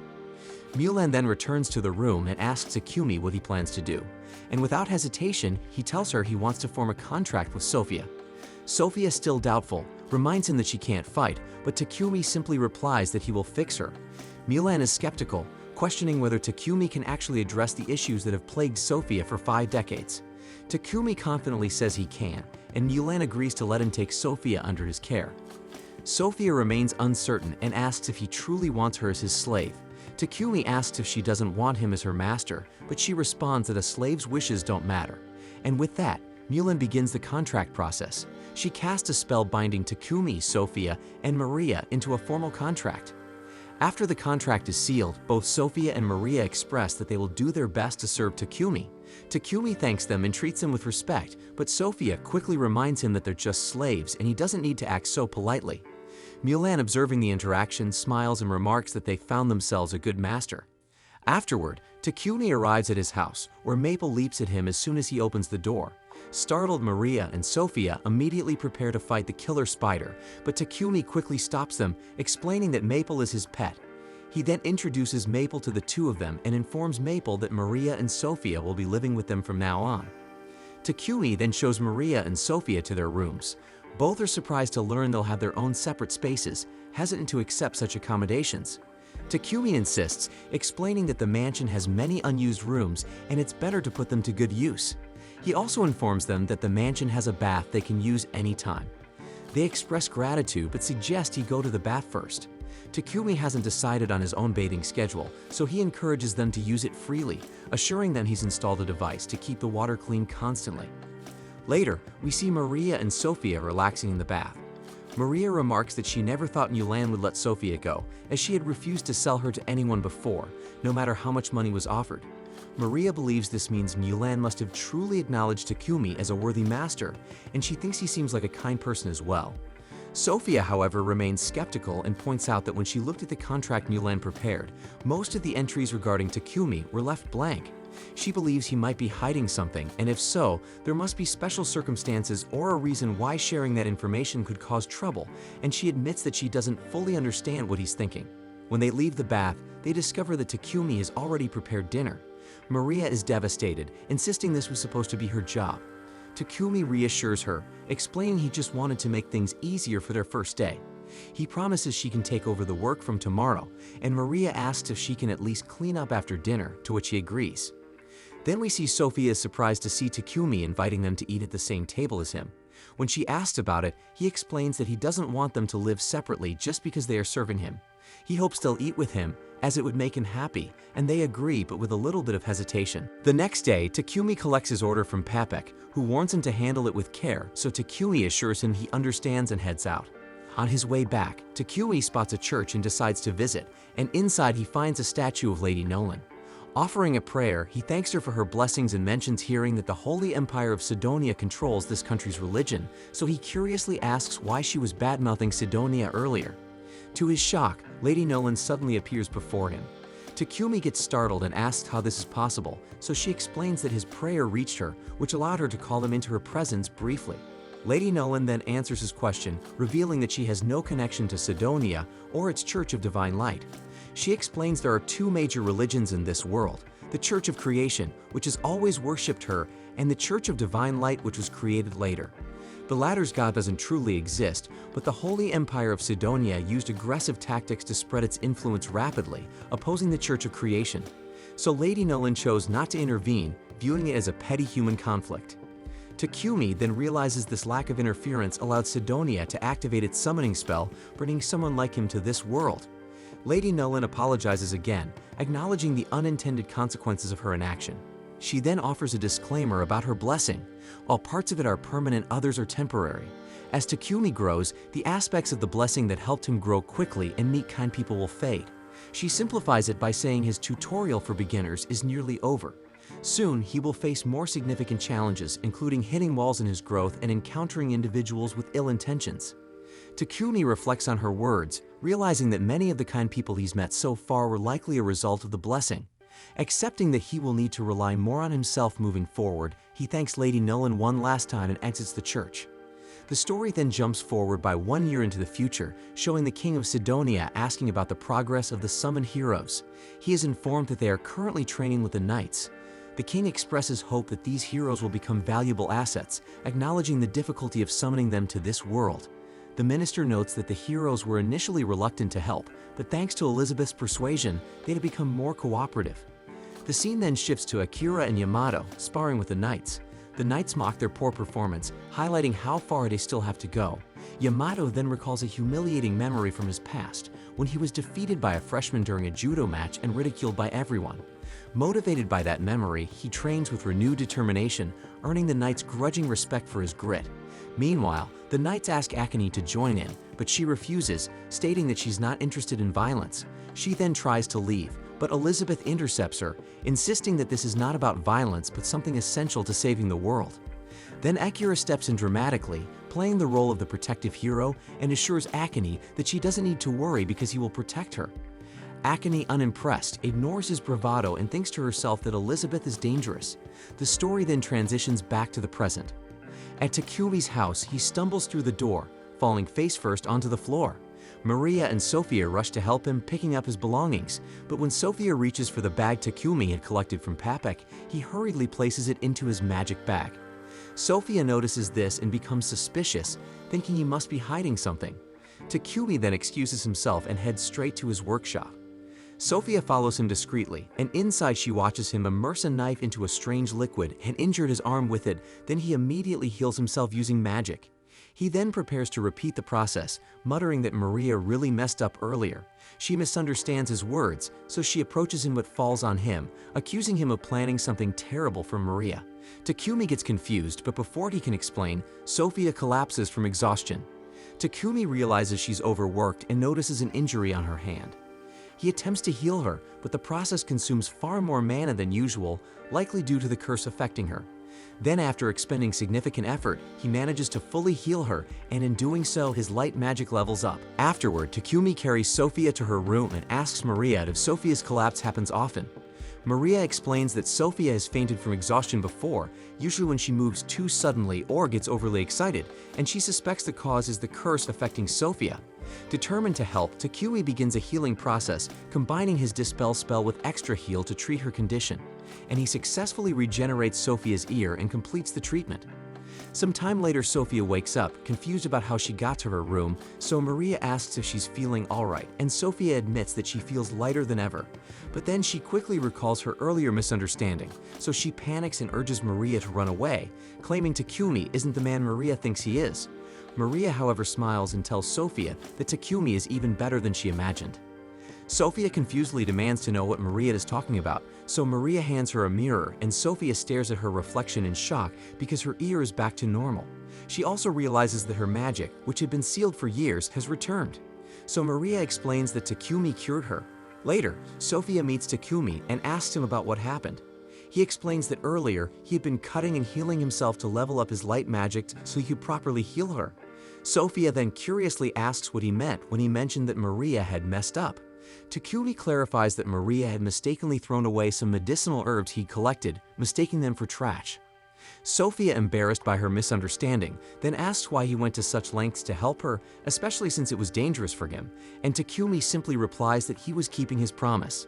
Mulan then returns to the room and asks Takumi what he plans to do, and without hesitation, he tells her he wants to form a contract with Sophia. Sophia is still doubtful, reminds him that she can't fight, but Takumi simply replies that he will fix her. Mulan is skeptical, questioning whether Takumi can actually address the issues that have plagued Sophia for 5 decades. Takumi confidently says he can, and Mulan agrees to let him take Sophia under his care. Sophia remains uncertain and asks if he truly wants her as his slave. Takumi asks if she doesn't want him as her master, but she responds that a slave's wishes don't matter. And with that, Mulan begins the contract process. She casts a spell binding Takumi, Sophia, and Maria into a formal contract. After the contract is sealed, both Sophia and Maria express that they will do their best to serve Takumi. Takumi thanks them and treats them with respect, but Sophia quickly reminds him that they're just slaves and he doesn't need to act so politely. Mulan, observing the interaction, smiles and remarks that they found themselves a good master. Afterward, Takumi arrives at his house, where Maple leaps at him as soon as he opens the door. Startled, Maria and Sophia immediately prepare to fight the killer spider, but Takumi quickly stops them, explaining that Maple is his pet. He then introduces Maple to the two of them and informs Maple that Maria and Sophia will be living with them from now on. Takumi then shows Maria and Sophia to their rooms. Both are surprised to learn they'll have their own separate spaces, hesitant to accept such accommodations. Takumi insists, explaining that the mansion has many unused rooms and it's better to put them to good use. He also informs them that the mansion has a bath they can use anytime. They express gratitude but suggest he go to the bath first. Takumi hasn't decided on his own bathing schedule, so he encourages them to use it freely, assuring them he's installed a device to keep the water clean constantly. Later, we see Maria and Sophia relaxing in the bath. Maria remarks that she never thought Mulan would let Sophia go, as she had refused to sell her to anyone before, no matter how much money was offered. Maria believes this means Mulan must have truly acknowledged Takumi as a worthy master, and she thinks he seems like a kind person as well. Sophia, however, remains skeptical and points out that when she looked at the contract Mulan prepared, most of the entries regarding Takumi were left blank. She believes he might be hiding something, and if so, there must be special circumstances or a reason why sharing that information could cause trouble, and she admits that she doesn't fully understand what he's thinking. When they leave the bath, they discover that Takumi has already prepared dinner. Maria is devastated, insisting this was supposed to be her job. Takumi reassures her, explaining he just wanted to make things easier for their first day. He promises she can take over the work from tomorrow, and Maria asks if she can at least clean up after dinner, to which he agrees. Then we see Sophia is surprised to see Takumi inviting them to eat at the same table as him. When she asks about it, he explains that he doesn't want them to live separately just because they are serving him. He hopes they'll eat with him, as it would make him happy, and they agree, but with a little bit of hesitation. The next day, Takumi collects his order from Papek, who warns him to handle it with care, so Takumi assures him he understands and heads out. On his way back, Takumi spots a church and decides to visit, and inside he finds a statue of Lady Nolan. Offering a prayer, he thanks her for her blessings and mentions hearing that the Holy Empire of Sidonia controls this country's religion, so he curiously asks why she was bad-mouthing Sidonia earlier. To his shock, Lady Nolan suddenly appears before him. Takumi gets startled and asks how this is possible, so she explains that his prayer reached her, which allowed her to call him into her presence briefly. Lady Nolan then answers his question, revealing that she has no connection to Sidonia or its Church of Divine Light. She explains there are two major religions in this world, the Church of Creation, which has always worshipped her, and the Church of Divine Light, which was created later. The latter's god doesn't truly exist, but the Holy Empire of Sidonia used aggressive tactics to spread its influence rapidly, opposing the Church of Creation. So Lady Nolan chose not to intervene, viewing it as a petty human conflict. Takumi then realizes this lack of interference allowed Sidonia to activate its summoning spell, bringing someone like him to this world. Lady Nolan apologizes again, acknowledging the unintended consequences of her inaction. She then offers a disclaimer about her blessing. While parts of it are permanent, others are temporary. As Takumi grows, the aspects of the blessing that helped him grow quickly and meet kind people will fade. She simplifies it by saying his tutorial for beginners is nearly over. Soon, he will face more significant challenges, including hitting walls in his growth and encountering individuals with ill intentions. Takumi reflects on her words, realizing that many of the kind people he's met so far were likely a result of the blessing. Accepting that he will need to rely more on himself moving forward, he thanks Lady Nolan one last time and exits the church. The story then jumps forward by 1 year into the future, showing the King of Sidonia asking about the progress of the summoned heroes. He is informed that they are currently training with the knights. The king expresses hope that these heroes will become valuable assets, acknowledging the difficulty of summoning them to this world. the minister notes that the heroes were initially reluctant to help, but thanks to Elizabeth's persuasion, they had become more cooperative. The scene then shifts to Akira and Yamato sparring with the knights. The knights mock their poor performance, highlighting how far they still have to go. Yamato then recalls a humiliating memory from his past, when he was defeated by a freshman during a judo match and ridiculed by everyone. Motivated by that memory, he trains with renewed determination, earning the knights' grudging respect for his grit. Meanwhile, the knights ask Akane to join in, but she refuses, stating that she's not interested in violence. She then tries to leave, but Elizabeth intercepts her, insisting that this is not about violence but something essential to saving the world. Then Akira steps in dramatically, playing the role of the protective hero, and assures Akane that she doesn't need to worry because he will protect her. Akane, unimpressed, ignores his bravado and thinks to herself that Elizabeth is dangerous. The story then transitions back to the present. At Takumi's house, he stumbles through the door, falling face first onto the floor. Maria and Sophia rush to help him, picking up his belongings, but when Sophia reaches for the bag Takumi had collected from Papek, he hurriedly places it into his magic bag. Sophia notices this and becomes suspicious, thinking he must be hiding something. Takumi then excuses himself and heads straight to his workshop. Sophia follows him discreetly, and inside she watches him immerse a knife into a strange liquid and injure his arm with it. Then he immediately heals himself using magic. He then prepares to repeat the process, muttering that Maria really messed up earlier. She misunderstands his words, so she approaches him but falls on him, accusing him of planning something terrible for Maria. Takumi gets confused, but before he can explain, Sophia collapses from exhaustion. Takumi realizes she's overworked and notices an injury on her hand. He attempts to heal her, but the process consumes far more mana than usual, likely due to the curse affecting her. Then, after expending significant effort, he manages to fully heal her, and in doing so, his light magic levels up. Afterward, Takumi carries Sophia to her room and asks Maria if Sophia's collapse happens often. Maria explains that Sophia has fainted from exhaustion before, usually when she moves too suddenly or gets overly excited, and she suspects the cause is the curse affecting Sophia. Determined to help, Takumi begins a healing process, combining his Dispel spell with Extra Heal to treat her condition, and he successfully regenerates Sophia's ear and completes the treatment. Some time later, Sophia wakes up, confused about how she got to her room, so Maria asks if she's feeling alright, and Sophia admits that she feels lighter than ever. But then she quickly recalls her earlier misunderstanding, so she panics and urges Maria to run away, claiming Takumi isn't the man Maria thinks he is. Maria, however, smiles and tells Sophia that Takumi is even better than she imagined. Sophia confusedly demands to know what Maria is talking about, so Maria hands her a mirror and Sophia stares at her reflection in shock because her ear is back to normal. She also realizes that her magic, which had been sealed for years, has returned. So Maria explains that Takumi cured her. Later, Sophia meets Takumi and asks him about what happened. He explains that earlier, he had been cutting and healing himself to level up his light magic so he could properly heal her. Sophia then curiously asks what he meant when he mentioned that Maria had messed up. Takumi clarifies that Maria had mistakenly thrown away some medicinal herbs he'd collected, mistaking them for trash. Sophia, embarrassed by her misunderstanding, then asks why he went to such lengths to help her, especially since it was dangerous for him, and Takumi simply replies that he was keeping his promise.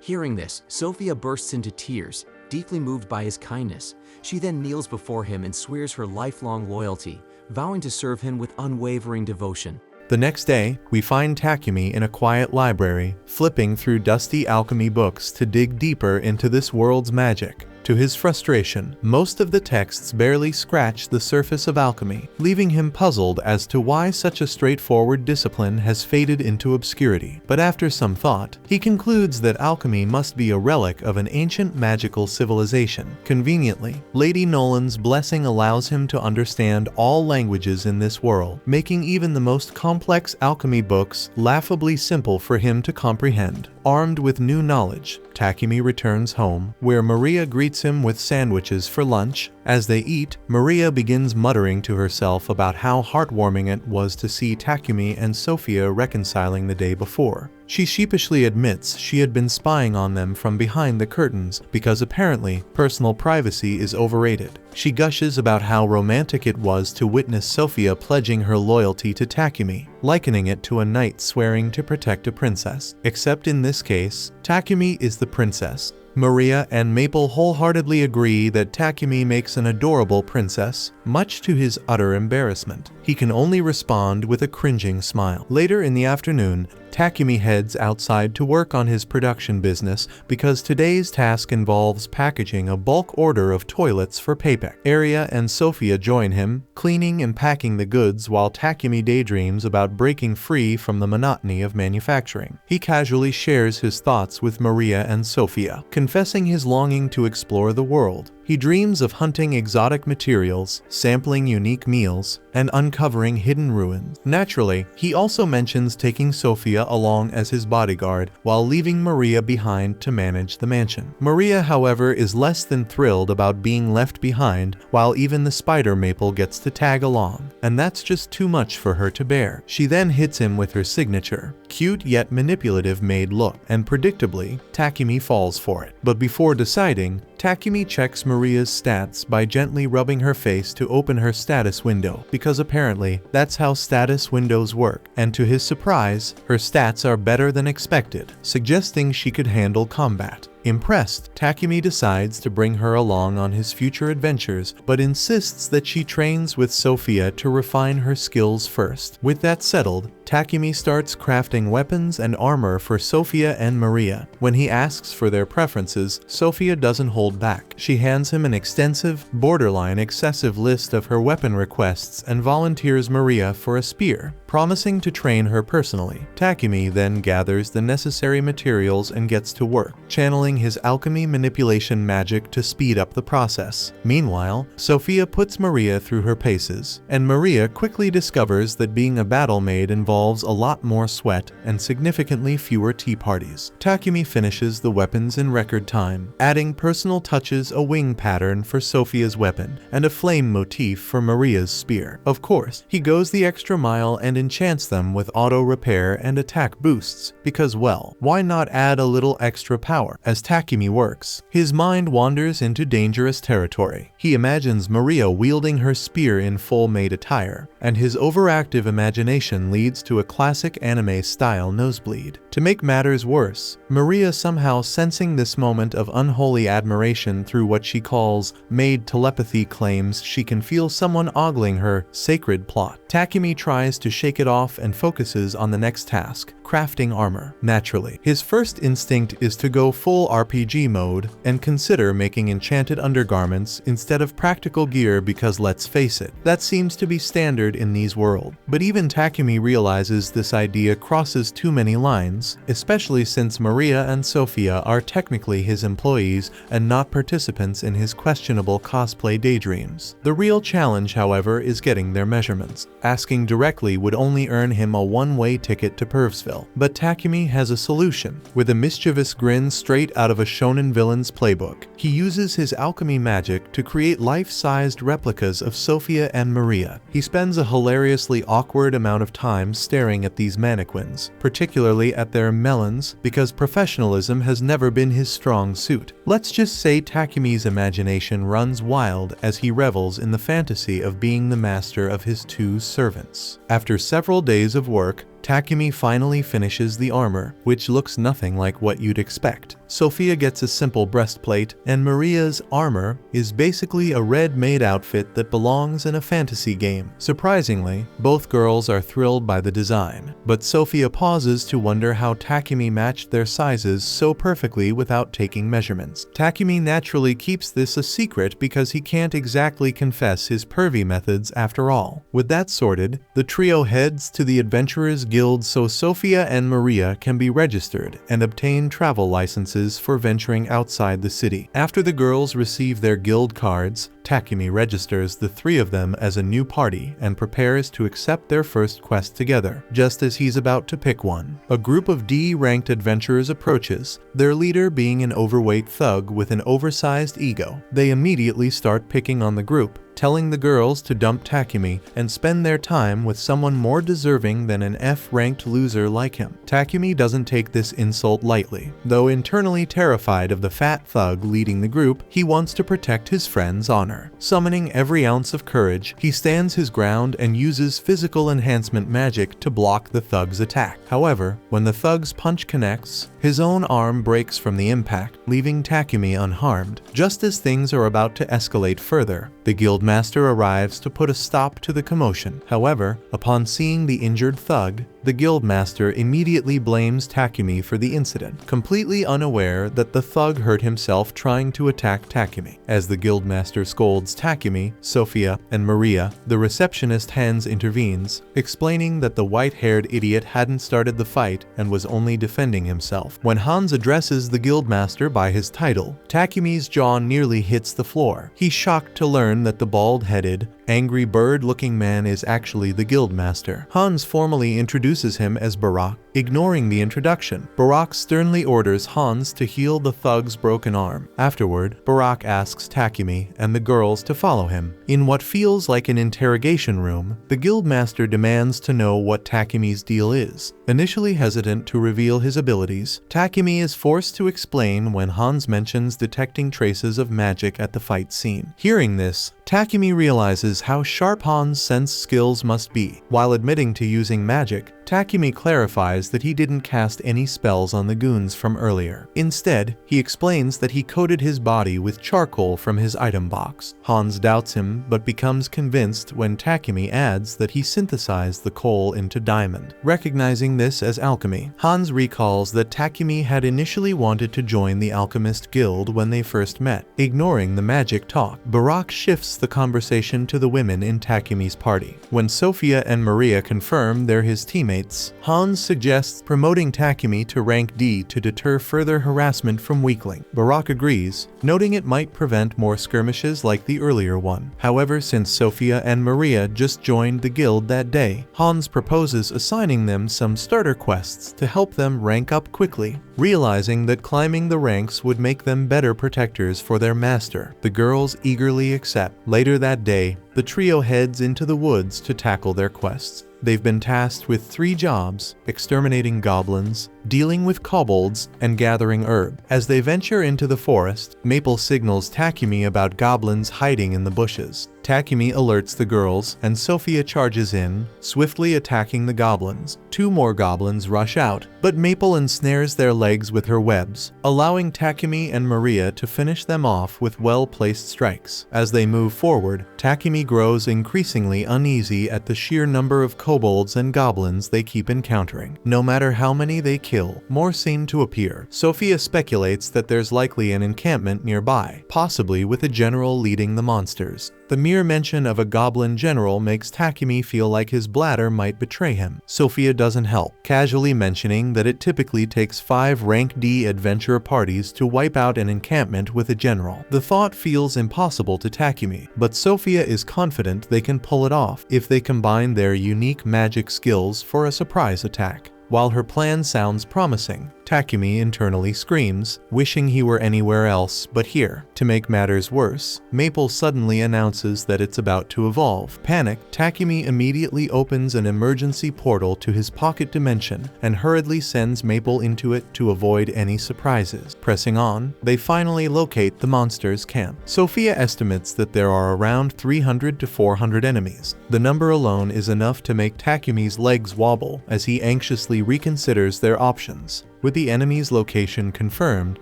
Hearing this, Sophia bursts into tears, deeply moved by his kindness. She then kneels before him and swears her lifelong loyalty, vowing to serve him with unwavering devotion. The next day, we find Takumi in a quiet library, flipping through dusty alchemy books to dig deeper into this world's magic. To his frustration, most of the texts barely scratch the surface of alchemy, leaving him puzzled as to why such a straightforward discipline has faded into obscurity. But after some thought, he concludes that alchemy must be a relic of an ancient magical civilization. Conveniently, Lady Nolan's blessing allows him to understand all languages in this world, making even the most complex alchemy books laughably simple for him to comprehend. Armed with new knowledge, Takumi returns home, where Maria greets him with sandwiches for lunch. As they eat, Maria begins muttering to herself about how heartwarming it was to see Takumi and Sophia reconciling the day before. She sheepishly admits she had been spying on them from behind the curtains because apparently personal privacy is overrated. She gushes about how romantic it was to witness Sophia pledging her loyalty to Takumi, likening it to a knight swearing to protect a princess. Except in this case, Takumi is the princess. Maria and Maple wholeheartedly agree that Takumi makes an adorable princess, much to his utter embarrassment. He can only respond with a cringing smile. Later in the afternoon, Takumi heads outside to work on his production business because today's task involves packaging a bulk order of toilets for Payback. Aria and Sophia join him, cleaning and packing the goods while Takumi daydreams about breaking free from the monotony of manufacturing. He casually shares his thoughts with Maria and Sophia, confessing his longing to explore the world. He dreams of hunting exotic materials, sampling unique meals, and uncovering hidden ruins. Naturally, he also mentions taking Sophia along as his bodyguard while leaving Maria behind to manage the mansion. Maria, however, is less than thrilled about being left behind, while even the spider Maple gets to tag along, and that's just too much for her to bear. She then hits him with her signature, cute yet manipulative maid look, and predictably, Takumi falls for it. But before deciding, Takumi checks Maria's stats by gently rubbing her face to open her status window, because apparently that's how status windows work, and to his surprise, her stats are better than expected, suggesting she could handle combat. Impressed, Takumi decides to bring her along on his future adventures, but insists that she trains with Sophia to refine her skills first. With that settled, Takumi starts crafting weapons and armor for Sophia and Maria. When he asks for their preferences, Sophia doesn't hold back. She hands him an extensive, borderline excessive list of her weapon requests and volunteers Maria for a spear, promising to train her personally. Takumi then gathers the necessary materials and gets to work, channeling his alchemy manipulation magic to speed up the process. Meanwhile, Sophia puts Maria through her paces, and Maria quickly discovers that being a battle maid involves a lot more sweat and significantly fewer tea parties. Takumi finishes the weapons in record time, adding personal touches, a wing pattern for Sophia's weapon, and a flame motif for Maria's spear. Of course, he goes the extra mile and enchants them with auto repair and attack boosts, because well, why not add a little extra power? As Takumi works, his mind wanders into dangerous territory. He imagines Maria wielding her spear in full maid attire, and his overactive imagination leads to a classic anime-style nosebleed. To make matters worse, Maria, somehow sensing this moment of unholy admiration through what she calls maid telepathy, claims she can feel someone ogling her sacred plot. Takumi tries to shake it off and focuses on the next task, crafting armor. Naturally, his first instinct is to go full RPG mode and consider making enchanted undergarments instead of practical gear because let's face it, that seems to be standard in these worlds. But even Takumi realizes this idea crosses too many lines, especially since Maria and Sophia are technically his employees and not participants in his questionable cosplay daydreams. The real challenge, however, is getting their measurements. Asking directly would only earn him a one-way ticket to Pervsville. But Takumi has a solution. With a mischievous grin straight out of a shonen villain's playbook, he uses his alchemy magic to create life-sized replicas of Sophia and Maria. He spends a hilariously awkward amount of time staring at these mannequins, particularly at their melons, because professionalism has never been his strong suit. Let's just say Takumi's imagination runs wild as he revels in the fantasy of being the master of his two servants. After several days of work, Takumi finally finishes the armor, which looks nothing like what you'd expect. Sophia gets a simple breastplate, and Maria's armor is basically a red maid outfit that belongs in a fantasy game. Surprisingly, both girls are thrilled by the design, but Sophia pauses to wonder how Takumi matched their sizes so perfectly without taking measurements. Takumi naturally keeps this a secret because he can't exactly confess his pervy methods after all. With that sorted, the trio heads to the Adventurers Guild so Sophia and Maria can be registered and obtain travel licenses for venturing outside the city. After the girls receive their guild cards, Takumi registers the three of them as a new party and prepares to accept their first quest together. Just as he's about to pick one, a group of D-ranked adventurers approaches, their leader being an overweight thug with an oversized ego. They immediately start picking on the group, telling the girls to dump Takumi and spend their time with someone more deserving than an F-ranked loser like him. Takumi doesn't take this insult lightly. Though internally terrified of the fat thug leading the group, he wants to protect his friend's honor. Summoning every ounce of courage, he stands his ground and uses physical enhancement magic to block the thug's attack. However, when the thug's punch connects, his own arm breaks from the impact, leaving Takumi unharmed. Just as things are about to escalate further, the guildmaster arrives to put a stop to the commotion. However, upon seeing the injured thug, the guildmaster immediately blames Takumi for the incident, completely unaware that the thug hurt himself trying to attack Takumi. As the guildmaster scolds Takumi, Sophia, and Maria, the receptionist Hans intervenes, explaining that the white-haired idiot hadn't started the fight and was only defending himself. When Hans addresses the guildmaster by his title, Takumi's jaw nearly hits the floor. He's shocked to learn that the bald-headed, angry bird-looking man is actually the guildmaster. Hans formally introduces him as Barak. Ignoring the introduction, Barak sternly orders Hans to heal the thug's broken arm. Afterward, Barak asks Takumi and the girls to follow him. In what feels like an interrogation room, the guildmaster demands to know what Takumi's deal is. Initially hesitant to reveal his abilities, Takumi is forced to explain when Hans mentions detecting traces of magic at the fight scene. Hearing this, Takumi realizes how sharp Hans' sense skills must be. While admitting to using magic, Takumi clarifies that he didn't cast any spells on the goons from earlier. Instead, he explains that he coated his body with charcoal from his item box. Hans doubts him, but becomes convinced when Takumi adds that he synthesized the coal into diamond. Recognizing this as alchemy, Hans recalls that Takumi had initially wanted to join the Alchemist Guild when they first met. Ignoring the magic talk, Barak shifts the conversation to the women in Takumi's party. When Sophia and Maria confirm they're his teammates, Hans suggests promoting Takumi to rank D to deter further harassment from weakling. Barak agrees, noting it might prevent more skirmishes like the earlier one. However, since Sophia and Maria just joined the guild that day, Hans proposes assigning them some starter quests to help them rank up quickly. Realizing that climbing the ranks would make them better protectors for their master, the girls eagerly accept. Later that day, the trio heads into the woods to tackle their quests. They've been tasked with 3 jobs: exterminating goblins, dealing with kobolds, and gathering herb. As they venture into the forest, Maple signals Takumi about goblins hiding in the bushes. Takumi alerts the girls, and Sophia charges in, swiftly attacking the goblins. 2 more goblins rush out, but Maple ensnares their legs with her webs, allowing Takumi and Maria to finish them off with well-placed strikes. As they move forward, Takumi grows increasingly uneasy at the sheer number of kobolds and goblins they keep encountering. No matter how many they kill, more seem to appear. Sophia speculates that there's likely an encampment nearby, possibly with a general leading the monsters. The mere mention of a goblin general makes Takumi feel like his bladder might betray him. Sophia doesn't help, casually mentioning that it typically takes 5 rank D adventure parties to wipe out an encampment with a general. The thought feels impossible to Takumi, but Sophia is confident they can pull it off if they combine their unique magic skills for a surprise attack. While her plan sounds promising, Takumi internally screams, wishing he were anywhere else but here. To make matters worse, Maple suddenly announces that it's about to evolve. Panicked, Takumi immediately opens an emergency portal to his pocket dimension and hurriedly sends Maple into it to avoid any surprises. Pressing on, they finally locate the monster's camp. Sophia estimates that there are around 300 to 400 enemies. The number alone is enough to make Takumi's legs wobble as he anxiously reconsiders their options. With the enemy's location confirmed,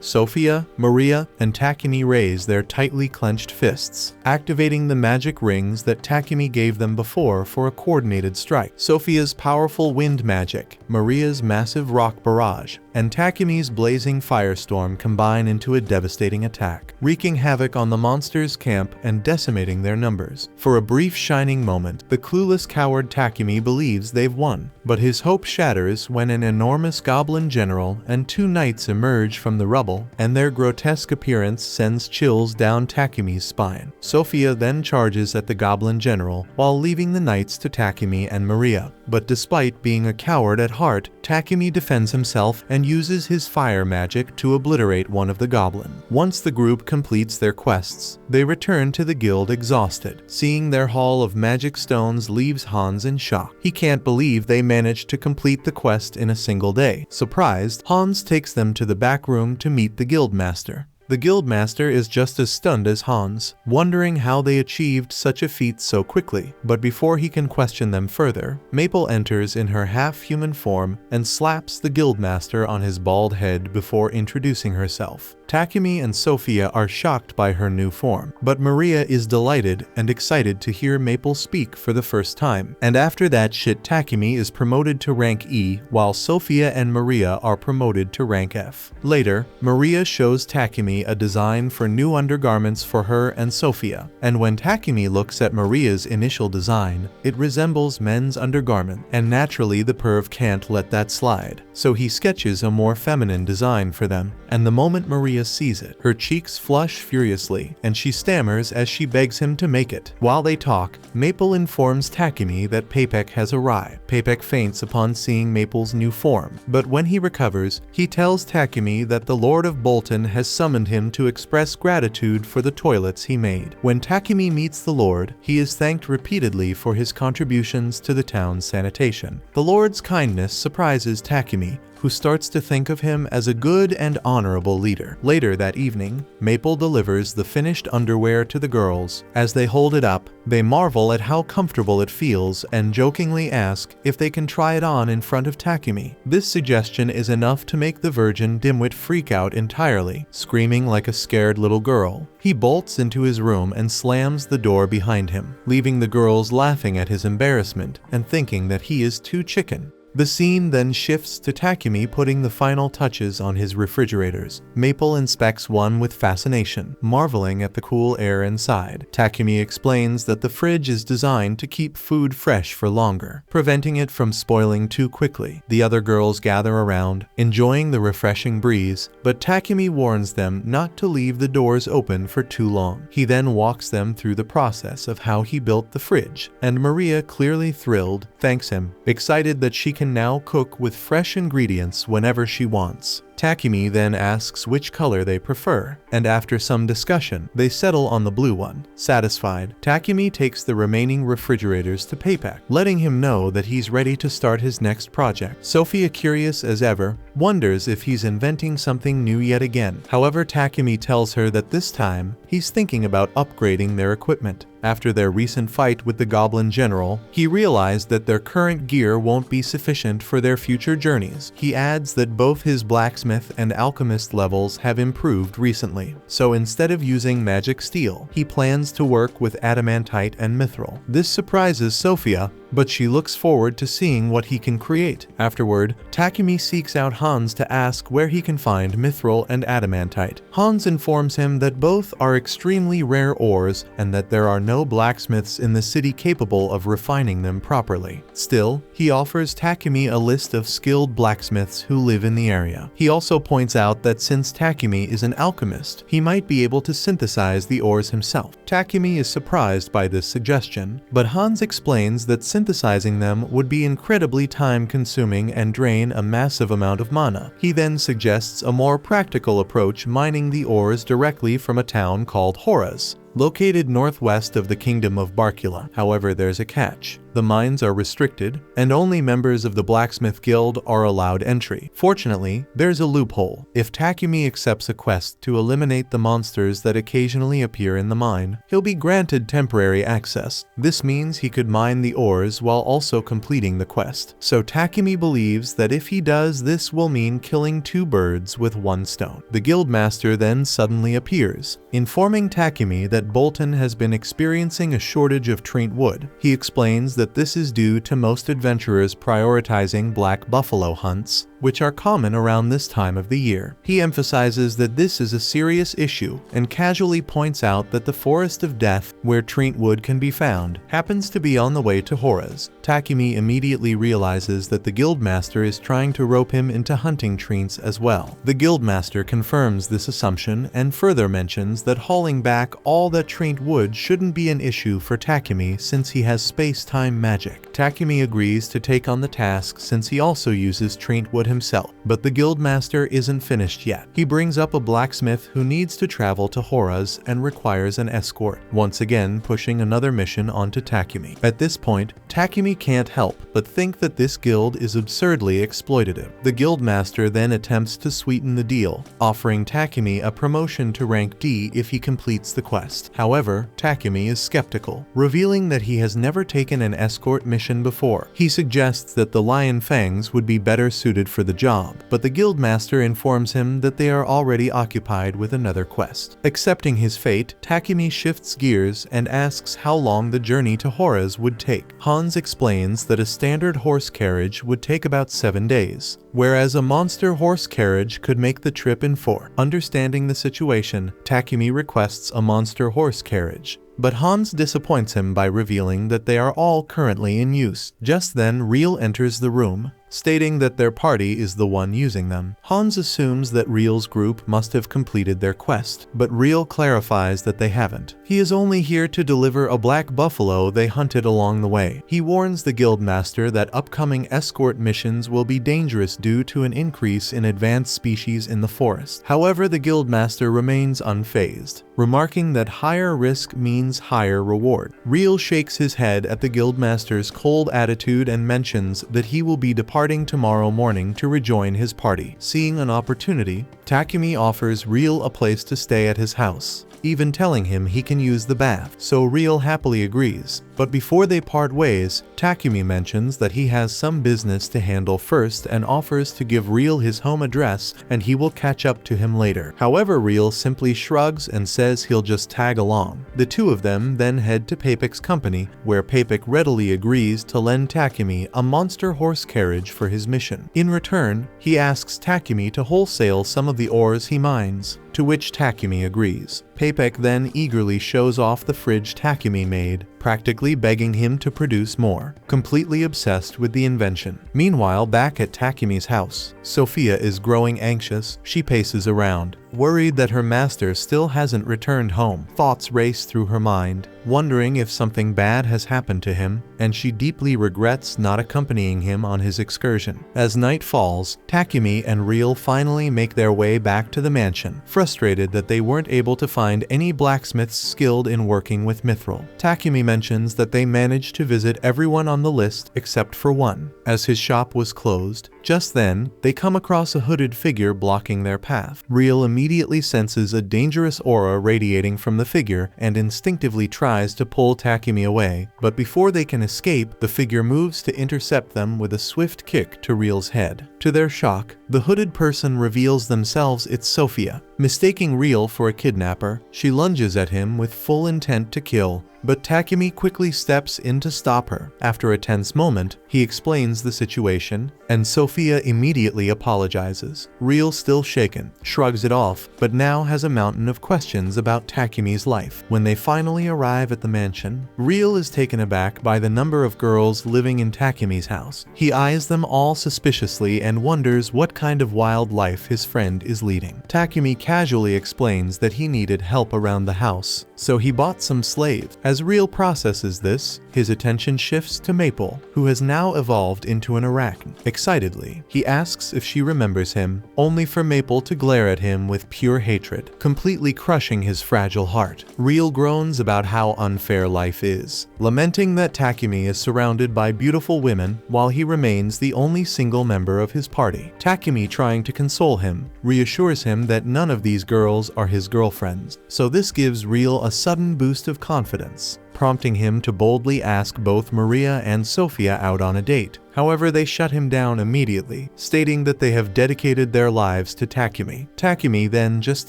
Sophia, Maria, and Takumi raise their tightly clenched fists, activating the magic rings that Takumi gave them before for a coordinated strike. Sophia's powerful wind magic, Maria's massive rock barrage, and Takumi's blazing firestorm combine into a devastating attack, wreaking havoc on the monsters' camp and decimating their numbers. For a brief shining moment, the clueless coward Takumi believes they've won, but his hope shatters when an enormous goblin general and 2 knights emerge from the rubble, and their grotesque appearance sends chills down Takumi's spine. Sophia then charges at the goblin general while leaving the knights to Takumi and Maria. but despite being a coward at heart, Takumi defends himself and uses his fire magic to obliterate one of the goblins. Once the group completes their quests, they return to the guild exhausted. Seeing their haul of magic stones leaves Hans in shock. He can't believe they managed to complete the quest in a single day. Surprised, Hans takes them to the back room to meet the guildmaster. The guildmaster is just as stunned as Hans, wondering how they achieved such a feat so quickly. But before he can question them further, Maple enters in her half-human form and slaps the guildmaster on his bald head before introducing herself. Takumi and Sophia are shocked by her new form, but Maria is delighted and excited to hear Maple speak for the first time. And after that shit, Takumi is promoted to rank E, while Sophia and Maria are promoted to rank F. Later, Maria shows Takumi a design for new undergarments for her and Sophia, and when Takumi looks at Maria's initial design, it resembles men's undergarment, and naturally the perv can't let that slide, so he sketches a more feminine design for them. And the moment Maria sees it, her cheeks flush furiously, and she stammers as she begs him to make it. While they talk, Maple informs Takumi that Papek has arrived. Papek faints upon seeing Maple's new form, but when he recovers, he tells Takumi that the Lord of Bolton has summoned him to express gratitude for the toilets he made. When Takumi meets the Lord, he is thanked repeatedly for his contributions to the town's sanitation. The Lord's kindness surprises Takumi, who starts to think of him as a good and honorable leader. Later that evening, Maple delivers the finished underwear to the girls. As they hold it up, they marvel at how comfortable it feels and jokingly ask if they can try it on in front of Takumi. This suggestion is enough to make the virgin dimwit freak out entirely, screaming like a scared little girl. He bolts into his room and slams the door behind him, leaving the girls laughing at his embarrassment and thinking that he is too chicken. The scene then shifts to Takumi putting the final touches on his refrigerators. Maple inspects one with fascination, marveling at the cool air inside. Takumi explains that the fridge is designed to keep food fresh for longer, preventing it from spoiling too quickly. The other girls gather around, enjoying the refreshing breeze, but Takumi warns them not to leave the doors open for too long. He then walks them through the process of how he built the fridge, and Maria, clearly thrilled, thanks him, excited that she can now cook with fresh ingredients whenever she wants. Takumi then asks which color they prefer, and after some discussion, they settle on the blue one. Satisfied, Takumi takes the remaining refrigerators to Papek, letting him know that he's ready to start his next project. Sophia, curious as ever, wonders if he's inventing something new yet again. However, Takumi tells her that this time, he's thinking about upgrading their equipment. After their recent fight with the Goblin General, he realized that their current gear won't be sufficient for their future journeys. He adds that both his blacksmith and alchemist levels have improved recently, so instead of using magic steel, he plans to work with adamantite and mithril. This surprises Sophia, but she looks forward to seeing what he can create. Afterward, Takumi seeks out Hans to ask where he can find mithril and adamantite. Hans informs him that both are extremely rare ores and that there are no blacksmiths in the city capable of refining them properly. Still, he offers Takumi a list of skilled blacksmiths who live in the area. He also points out that since Takumi is an alchemist, he might be able to synthesize the ores himself. Takumi is surprised by this suggestion, but Hans explains that synthesizing them would be incredibly time-consuming and drain a massive amount of mana. He then suggests a more practical approach, mining the ores directly from a town called Horas, located northwest of the Kingdom of Barkula. However, there's a catch. The mines are restricted, and only members of the Blacksmith Guild are allowed entry. Fortunately, there's a loophole. If Takumi accepts a quest to eliminate the monsters that occasionally appear in the mine, he'll be granted temporary access. This means he could mine the ores while also completing the quest. So Takumi believes that if he does, this will mean killing two birds with one stone. The guildmaster then suddenly appears, informing Takumi that Bolton has been experiencing a shortage of trint wood. He explains that this is due to most adventurers prioritizing black buffalo hunts, which are common around this time of the year. He emphasizes that this is a serious issue and casually points out that the Forest of Death, where Treant wood can be found, happens to be on the way to Hora's. Takumi immediately realizes that the Guildmaster is trying to rope him into hunting Treants as well. The Guildmaster confirms this assumption and further mentions that hauling back all that Treant wood shouldn't be an issue for Takumi since he has space-time magic. Takumi agrees to take on the task since he also uses Treant wood himself, but the Guildmaster isn't finished yet. He brings up a blacksmith who needs to travel to Hora's and requires an escort, once again pushing another mission onto Takumi. At this point, Takumi can't help but think that this guild is absurdly exploitative. The Guildmaster then attempts to sweeten the deal, offering Takumi a promotion to rank D if he completes the quest. However, Takumi is skeptical, revealing that he has never taken an escort mission before. He suggests that the Lion Fangs would be better suited for the job, but the Guildmaster informs him that they are already occupied with another quest. Accepting his fate, Takumi shifts gears and asks how long the journey to Hora's would take. Hans explains that a standard horse carriage would take about 7 days, whereas a monster horse carriage could make the trip in 4. Understanding the situation, Takumi requests a monster horse carriage, but Hans disappoints him by revealing that they are all currently in use. Just then, Riel enters the room, stating that their party is the one using them. Hans assumes that Riel's group must have completed their quest, but Riel clarifies that they haven't. He is only here to deliver a black buffalo they hunted along the way. He warns the Guildmaster that upcoming escort missions will be dangerous due to an increase in advanced species in the forest. However, the Guildmaster remains unfazed, remarking that higher risk means higher reward. Riel shakes his head at the Guildmaster's cold attitude and mentions that he will be departing tomorrow morning to rejoin his party. Seeing an opportunity, Takumi offers Riel a place to stay at his house, even telling him he can use the bath, so Riel happily agrees. But before they part ways, Takumi mentions that he has some business to handle first and offers to give Riel his home address and he will catch up to him later. However, Riel simply shrugs and says he'll just tag along. The two of them then head to Papek's company, where Papek readily agrees to lend Takumi a monster horse carriage for his mission. In return, he asks Takumi to wholesale some of the ores he mines, to which Takumi agrees. Papek then eagerly shows off the fridge Takumi made, practically begging him to produce more, completely obsessed with the invention. Meanwhile, back at Takumi's house, Sophia is growing anxious. She paces around, worried that her master still hasn't returned home. Thoughts race through her mind, wondering if something bad has happened to him, and she deeply regrets not accompanying him on his excursion. As night falls, Takumi and Riel finally make their way back to the mansion, frustrated that they weren't able to find any blacksmiths skilled in working with mithril. Takumi mentions that they managed to visit everyone on the list except for one, as his shop was closed. Just then, they come across a hooded figure blocking their path. Riel immediately senses a dangerous aura radiating from the figure and instinctively tries to pull Takumi away, but before they can escape, the figure moves to intercept them with a swift kick to Riel's head. To their shock, the hooded person reveals themselves it's Sophia. Mistaking Riel for a kidnapper, she lunges at him with full intent to kill, but Takumi quickly steps in to stop her. After a tense moment, he explains the situation, and Sophia immediately apologizes. Riel, still shaken, shrugs it off, but now has a mountain of questions about Takumi's life. When they finally arrive at the mansion, Riel is taken aback by the number of girls living in Takumi's house. He eyes them all suspiciously and wonders what kind of wild life his friend is leading. Takumi casually explains that he needed help around the house, so he bought some slaves. As Riel processes this, his attention shifts to Maple, who has now evolved into an arachne. Excitedly, he asks if she remembers him, only for Maple to glare at him with pure hatred, completely crushing his fragile heart. Riel groans about how unfair life is, lamenting that Takumi is surrounded by beautiful women while he remains the only single member of his party. Takumi, trying to console him, reassures him that none of these girls are his girlfriends, so this gives Riel a sudden boost of confidence, prompting him to boldly ask both Maria and Sophia out on a date. However, they shut him down immediately, stating that they have dedicated their lives to Takumi. Takumi then just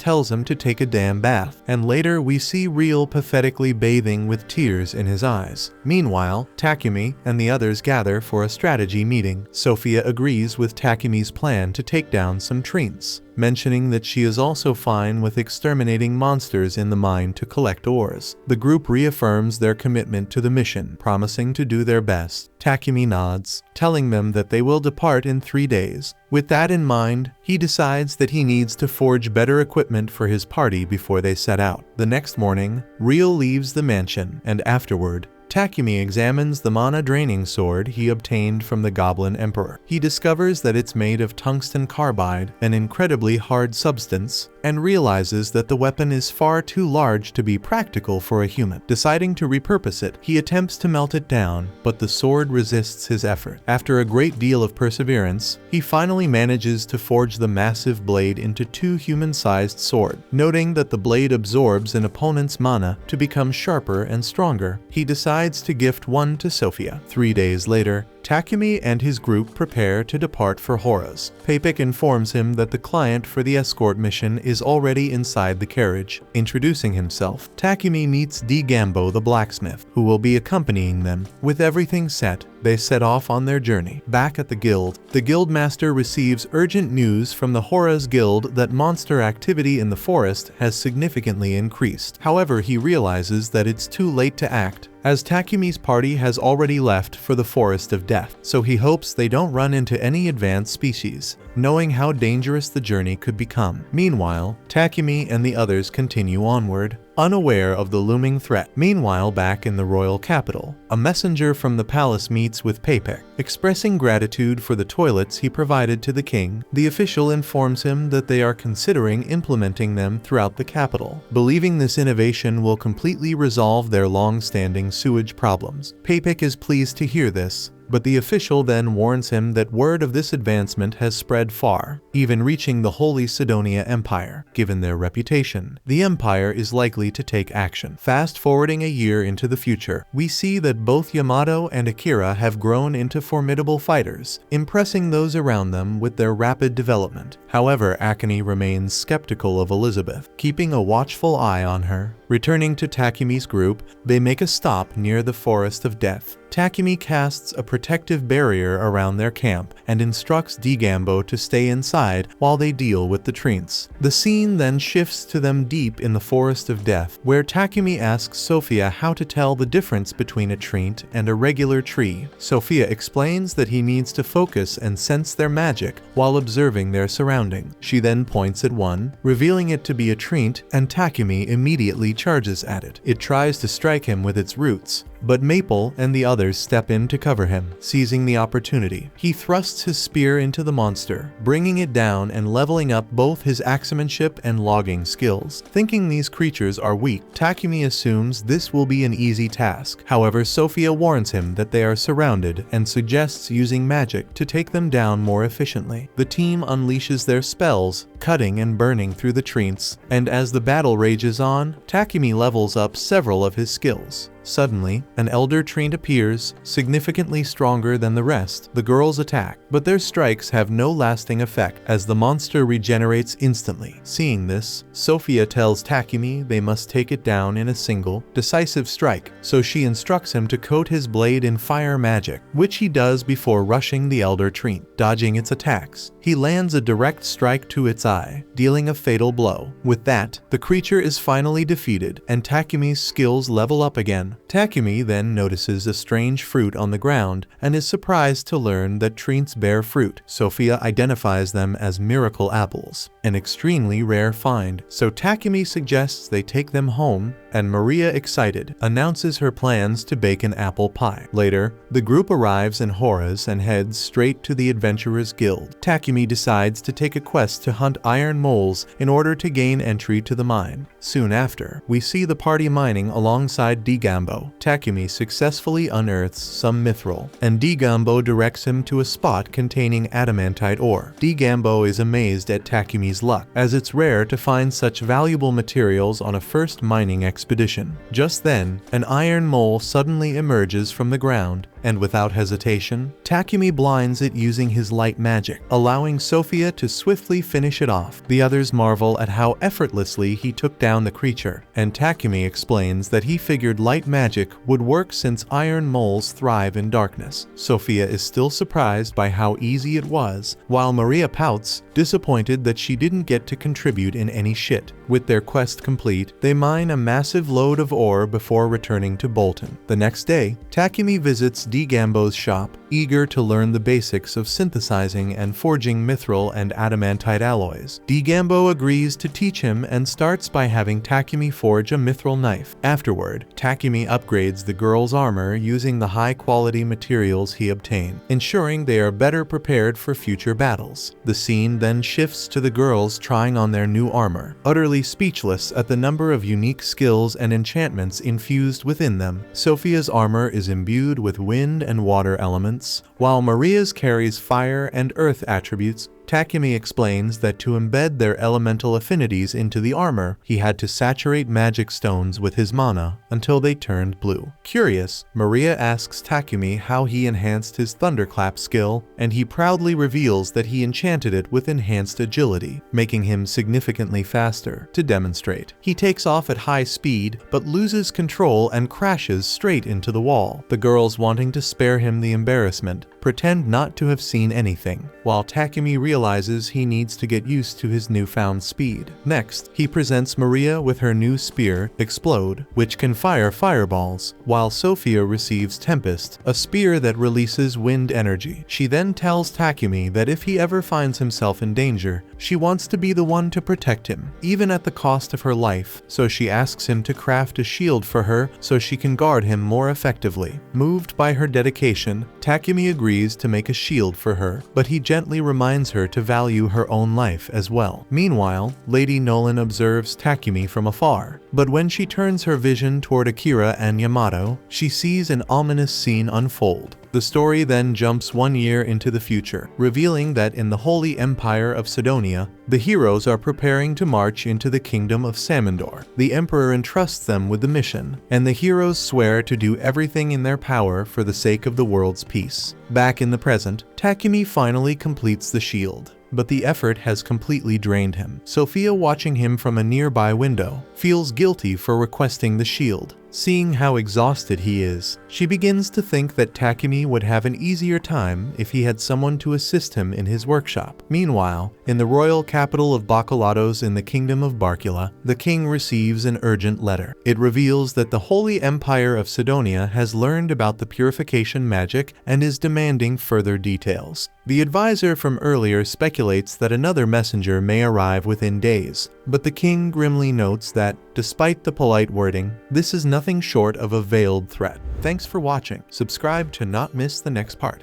tells him to take a damn bath, and later we see Real pathetically bathing with tears in his eyes. Meanwhile, Takumi and the others gather for a strategy meeting. Sophia agrees with Takumi's plan to take down some treants, mentioning that she is also fine with exterminating monsters in the mine to collect ores. The group reaffirms their commitment to the mission, promising to do their best. Takumi nods, telling them that they will depart in 3 days. With that in mind, he decides that he needs to forge better equipment for his party before they set out. The next morning, Real leaves the mansion, and afterward, Takumi examines the mana-draining sword he obtained from the Goblin Emperor. He discovers that it's made of tungsten carbide, an incredibly hard substance, and realizes that the weapon is far too large to be practical for a human. Deciding to repurpose it, he attempts to melt it down, but the sword resists his effort. After a great deal of perseverance, he finally manages to forge the massive blade into 2 human-sized swords. Noting that the blade absorbs an opponent's mana to become sharper and stronger, he decides to gift one to Sophia. 3 days later, Takumi and his group prepare to depart for Hora's. Papik informs him that the client for the escort mission is already inside the carriage. Introducing himself, Takumi meets D. Gambo the blacksmith, who will be accompanying them. With everything set, they set off on their journey. Back at the guild, the guildmaster receives urgent news from the Hora's guild that monster activity in the forest has significantly increased. However, he realizes that it's too late to act, as Takumi's party has already left for the Forest of Death, so he hopes they don't run into any advanced species, knowing how dangerous the journey could become. Meanwhile, Takumi and the others continue onward, unaware of the looming threat. Meanwhile, back in the royal capital, a messenger from the palace meets with Papik. Expressing gratitude for the toilets he provided to the king, the official informs him that they are considering implementing them throughout the capital, believing this innovation will completely resolve their long-standing sewage problems. Papik is pleased to hear this, but the official then warns him that word of this advancement has spread far, even reaching the Holy Sidonia Empire. Given their reputation, the empire is likely to take action. Fast forwarding a year into the future, we see that both Yamato and Akira have grown into formidable fighters, impressing those around them with their rapid development. However, Akane remains skeptical of Elizabeth, keeping a watchful eye on her. Returning to Takumi's group, they make a stop near the Forest of Death. Takumi casts a protective barrier around their camp and instructs D. Gambo to stay inside while they deal with the treants. The scene then shifts to them deep in the Forest of Death, where Takumi asks Sophia how to tell the difference between a treant and a regular tree. Sophia explains that he needs to focus and sense their magic while observing their surroundings. She then points at one, revealing it to be a treant, and Takumi immediately charges at it. It tries to strike him with its roots, but Maple and the others step in to cover him. Seizing the opportunity, he thrusts his spear into the monster, bringing it down and leveling up both his axemanship and logging skills. Thinking these creatures are weak, Takumi assumes this will be an easy task. However, Sophia warns him that they are surrounded and suggests using magic to take them down more efficiently. The team unleashes their spells, cutting and burning through the treants, and as the battle rages on, Takumi levels up several of his skills. Suddenly, an elder treant appears, significantly stronger than the rest. The girls attack, but their strikes have no lasting effect as the monster regenerates instantly. Seeing this, Sophia tells Takumi they must take it down in a single, decisive strike, so she instructs him to coat his blade in fire magic, which he does before rushing the elder treant. Dodging its attacks, he lands a direct strike to its eye, dealing a fatal blow. With that, the creature is finally defeated, and Takumi's skills level up again. Takumi then notices a strange fruit on the ground and is surprised to learn that treants bear fruit. Sophia identifies them as miracle apples, an extremely rare find, so Takumi suggests they take them home, and Maria, excited, announces her plans to bake an apple pie. Later, the group arrives in Hora's and heads straight to the Adventurers Guild. Takumi decides to take a quest to hunt iron moles in order to gain entry to the mine. Soon after, we see the party mining alongside D. Gambo. Takumi successfully unearths some mithril, and D. Gambo directs him to a spot containing adamantite ore. D. Gambo is amazed at Takumi's luck, as it's rare to find such valuable materials on a first mining expedition. Just then, an iron mole suddenly emerges from the ground, and without hesitation, Takumi blinds it using his light magic, allowing Sophia to swiftly finish it off. The others marvel at how effortlessly he took down the creature, and Takumi explains that he figured light magic would work since iron moles thrive in darkness. Sophia is still surprised by how easy it was, while Maria pouts, disappointed that she didn't get to contribute in any shit. With their quest complete, they mine a massive load of ore before returning to Bolton. The next day, Takumi visits D. Gambo's shop, eager to learn the basics of synthesizing and forging mithril and adamantite alloys. D. Gambo agrees to teach him and starts by having Takumi forge a mithril knife. Afterward, Takumi upgrades the girl's armor using the high-quality materials he obtained, ensuring they are better prepared for future battles. The scene then shifts to the girls trying on their new armor. Utterly speechless at the number of unique skills and enchantments infused within them, Sophia's armor is imbued with wind and water elements, while Maria's carries fire and earth attributes. Takumi explains that to embed their elemental affinities into the armor, he had to saturate magic stones with his mana until they turned blue. Curious, Maria asks Takumi how he enhanced his thunderclap skill, and he proudly reveals that he enchanted it with enhanced agility, making him significantly faster. To demonstrate, he takes off at high speed but loses control and crashes straight into the wall. The girls, wanting to spare him the embarrassment, pretend not to have seen anything, while Takumi realizes he needs to get used to his newfound speed. Next, he presents Maria with her new spear, Explode, which can fire fireballs, while Sophia receives Tempest, a spear that releases wind energy. She then tells Takumi that if he ever finds himself in danger, she wants to be the one to protect him, even at the cost of her life, so she asks him to craft a shield for her so she can guard him more effectively. Moved by her dedication, Takumi agrees to make a shield for her, but he gently reminds her to value her own life as well. Meanwhile, Lady Nolan observes Takumi from afar, but when she turns her vision toward Akira and Yamato, she sees an ominous scene unfold. The story then jumps 1 year into the future, revealing that in the Holy Empire of Sidonia, the heroes are preparing to march into the kingdom of Samandor. The Emperor entrusts them with the mission, and the heroes swear to do everything in their power for the sake of the world's peace. Back in the present, Takumi finally completes the shield, but the effort has completely drained him. Sophia, watching him from a nearby window, feels guilty for requesting the shield. Seeing how exhausted he is, she begins to think that Takumi would have an easier time if he had someone to assist him in his workshop. Meanwhile, in the royal capital of Bacalados in the kingdom of Barcula, the king receives an urgent letter. It reveals that the Holy Empire of Sidonia has learned about the purification magic and is demanding further details. The advisor from earlier speculates that another messenger may arrive within days, but the king grimly notes that, despite the polite wording, this is nothing short of a veiled threat. Thanks for watching. Subscribe to not miss the next part.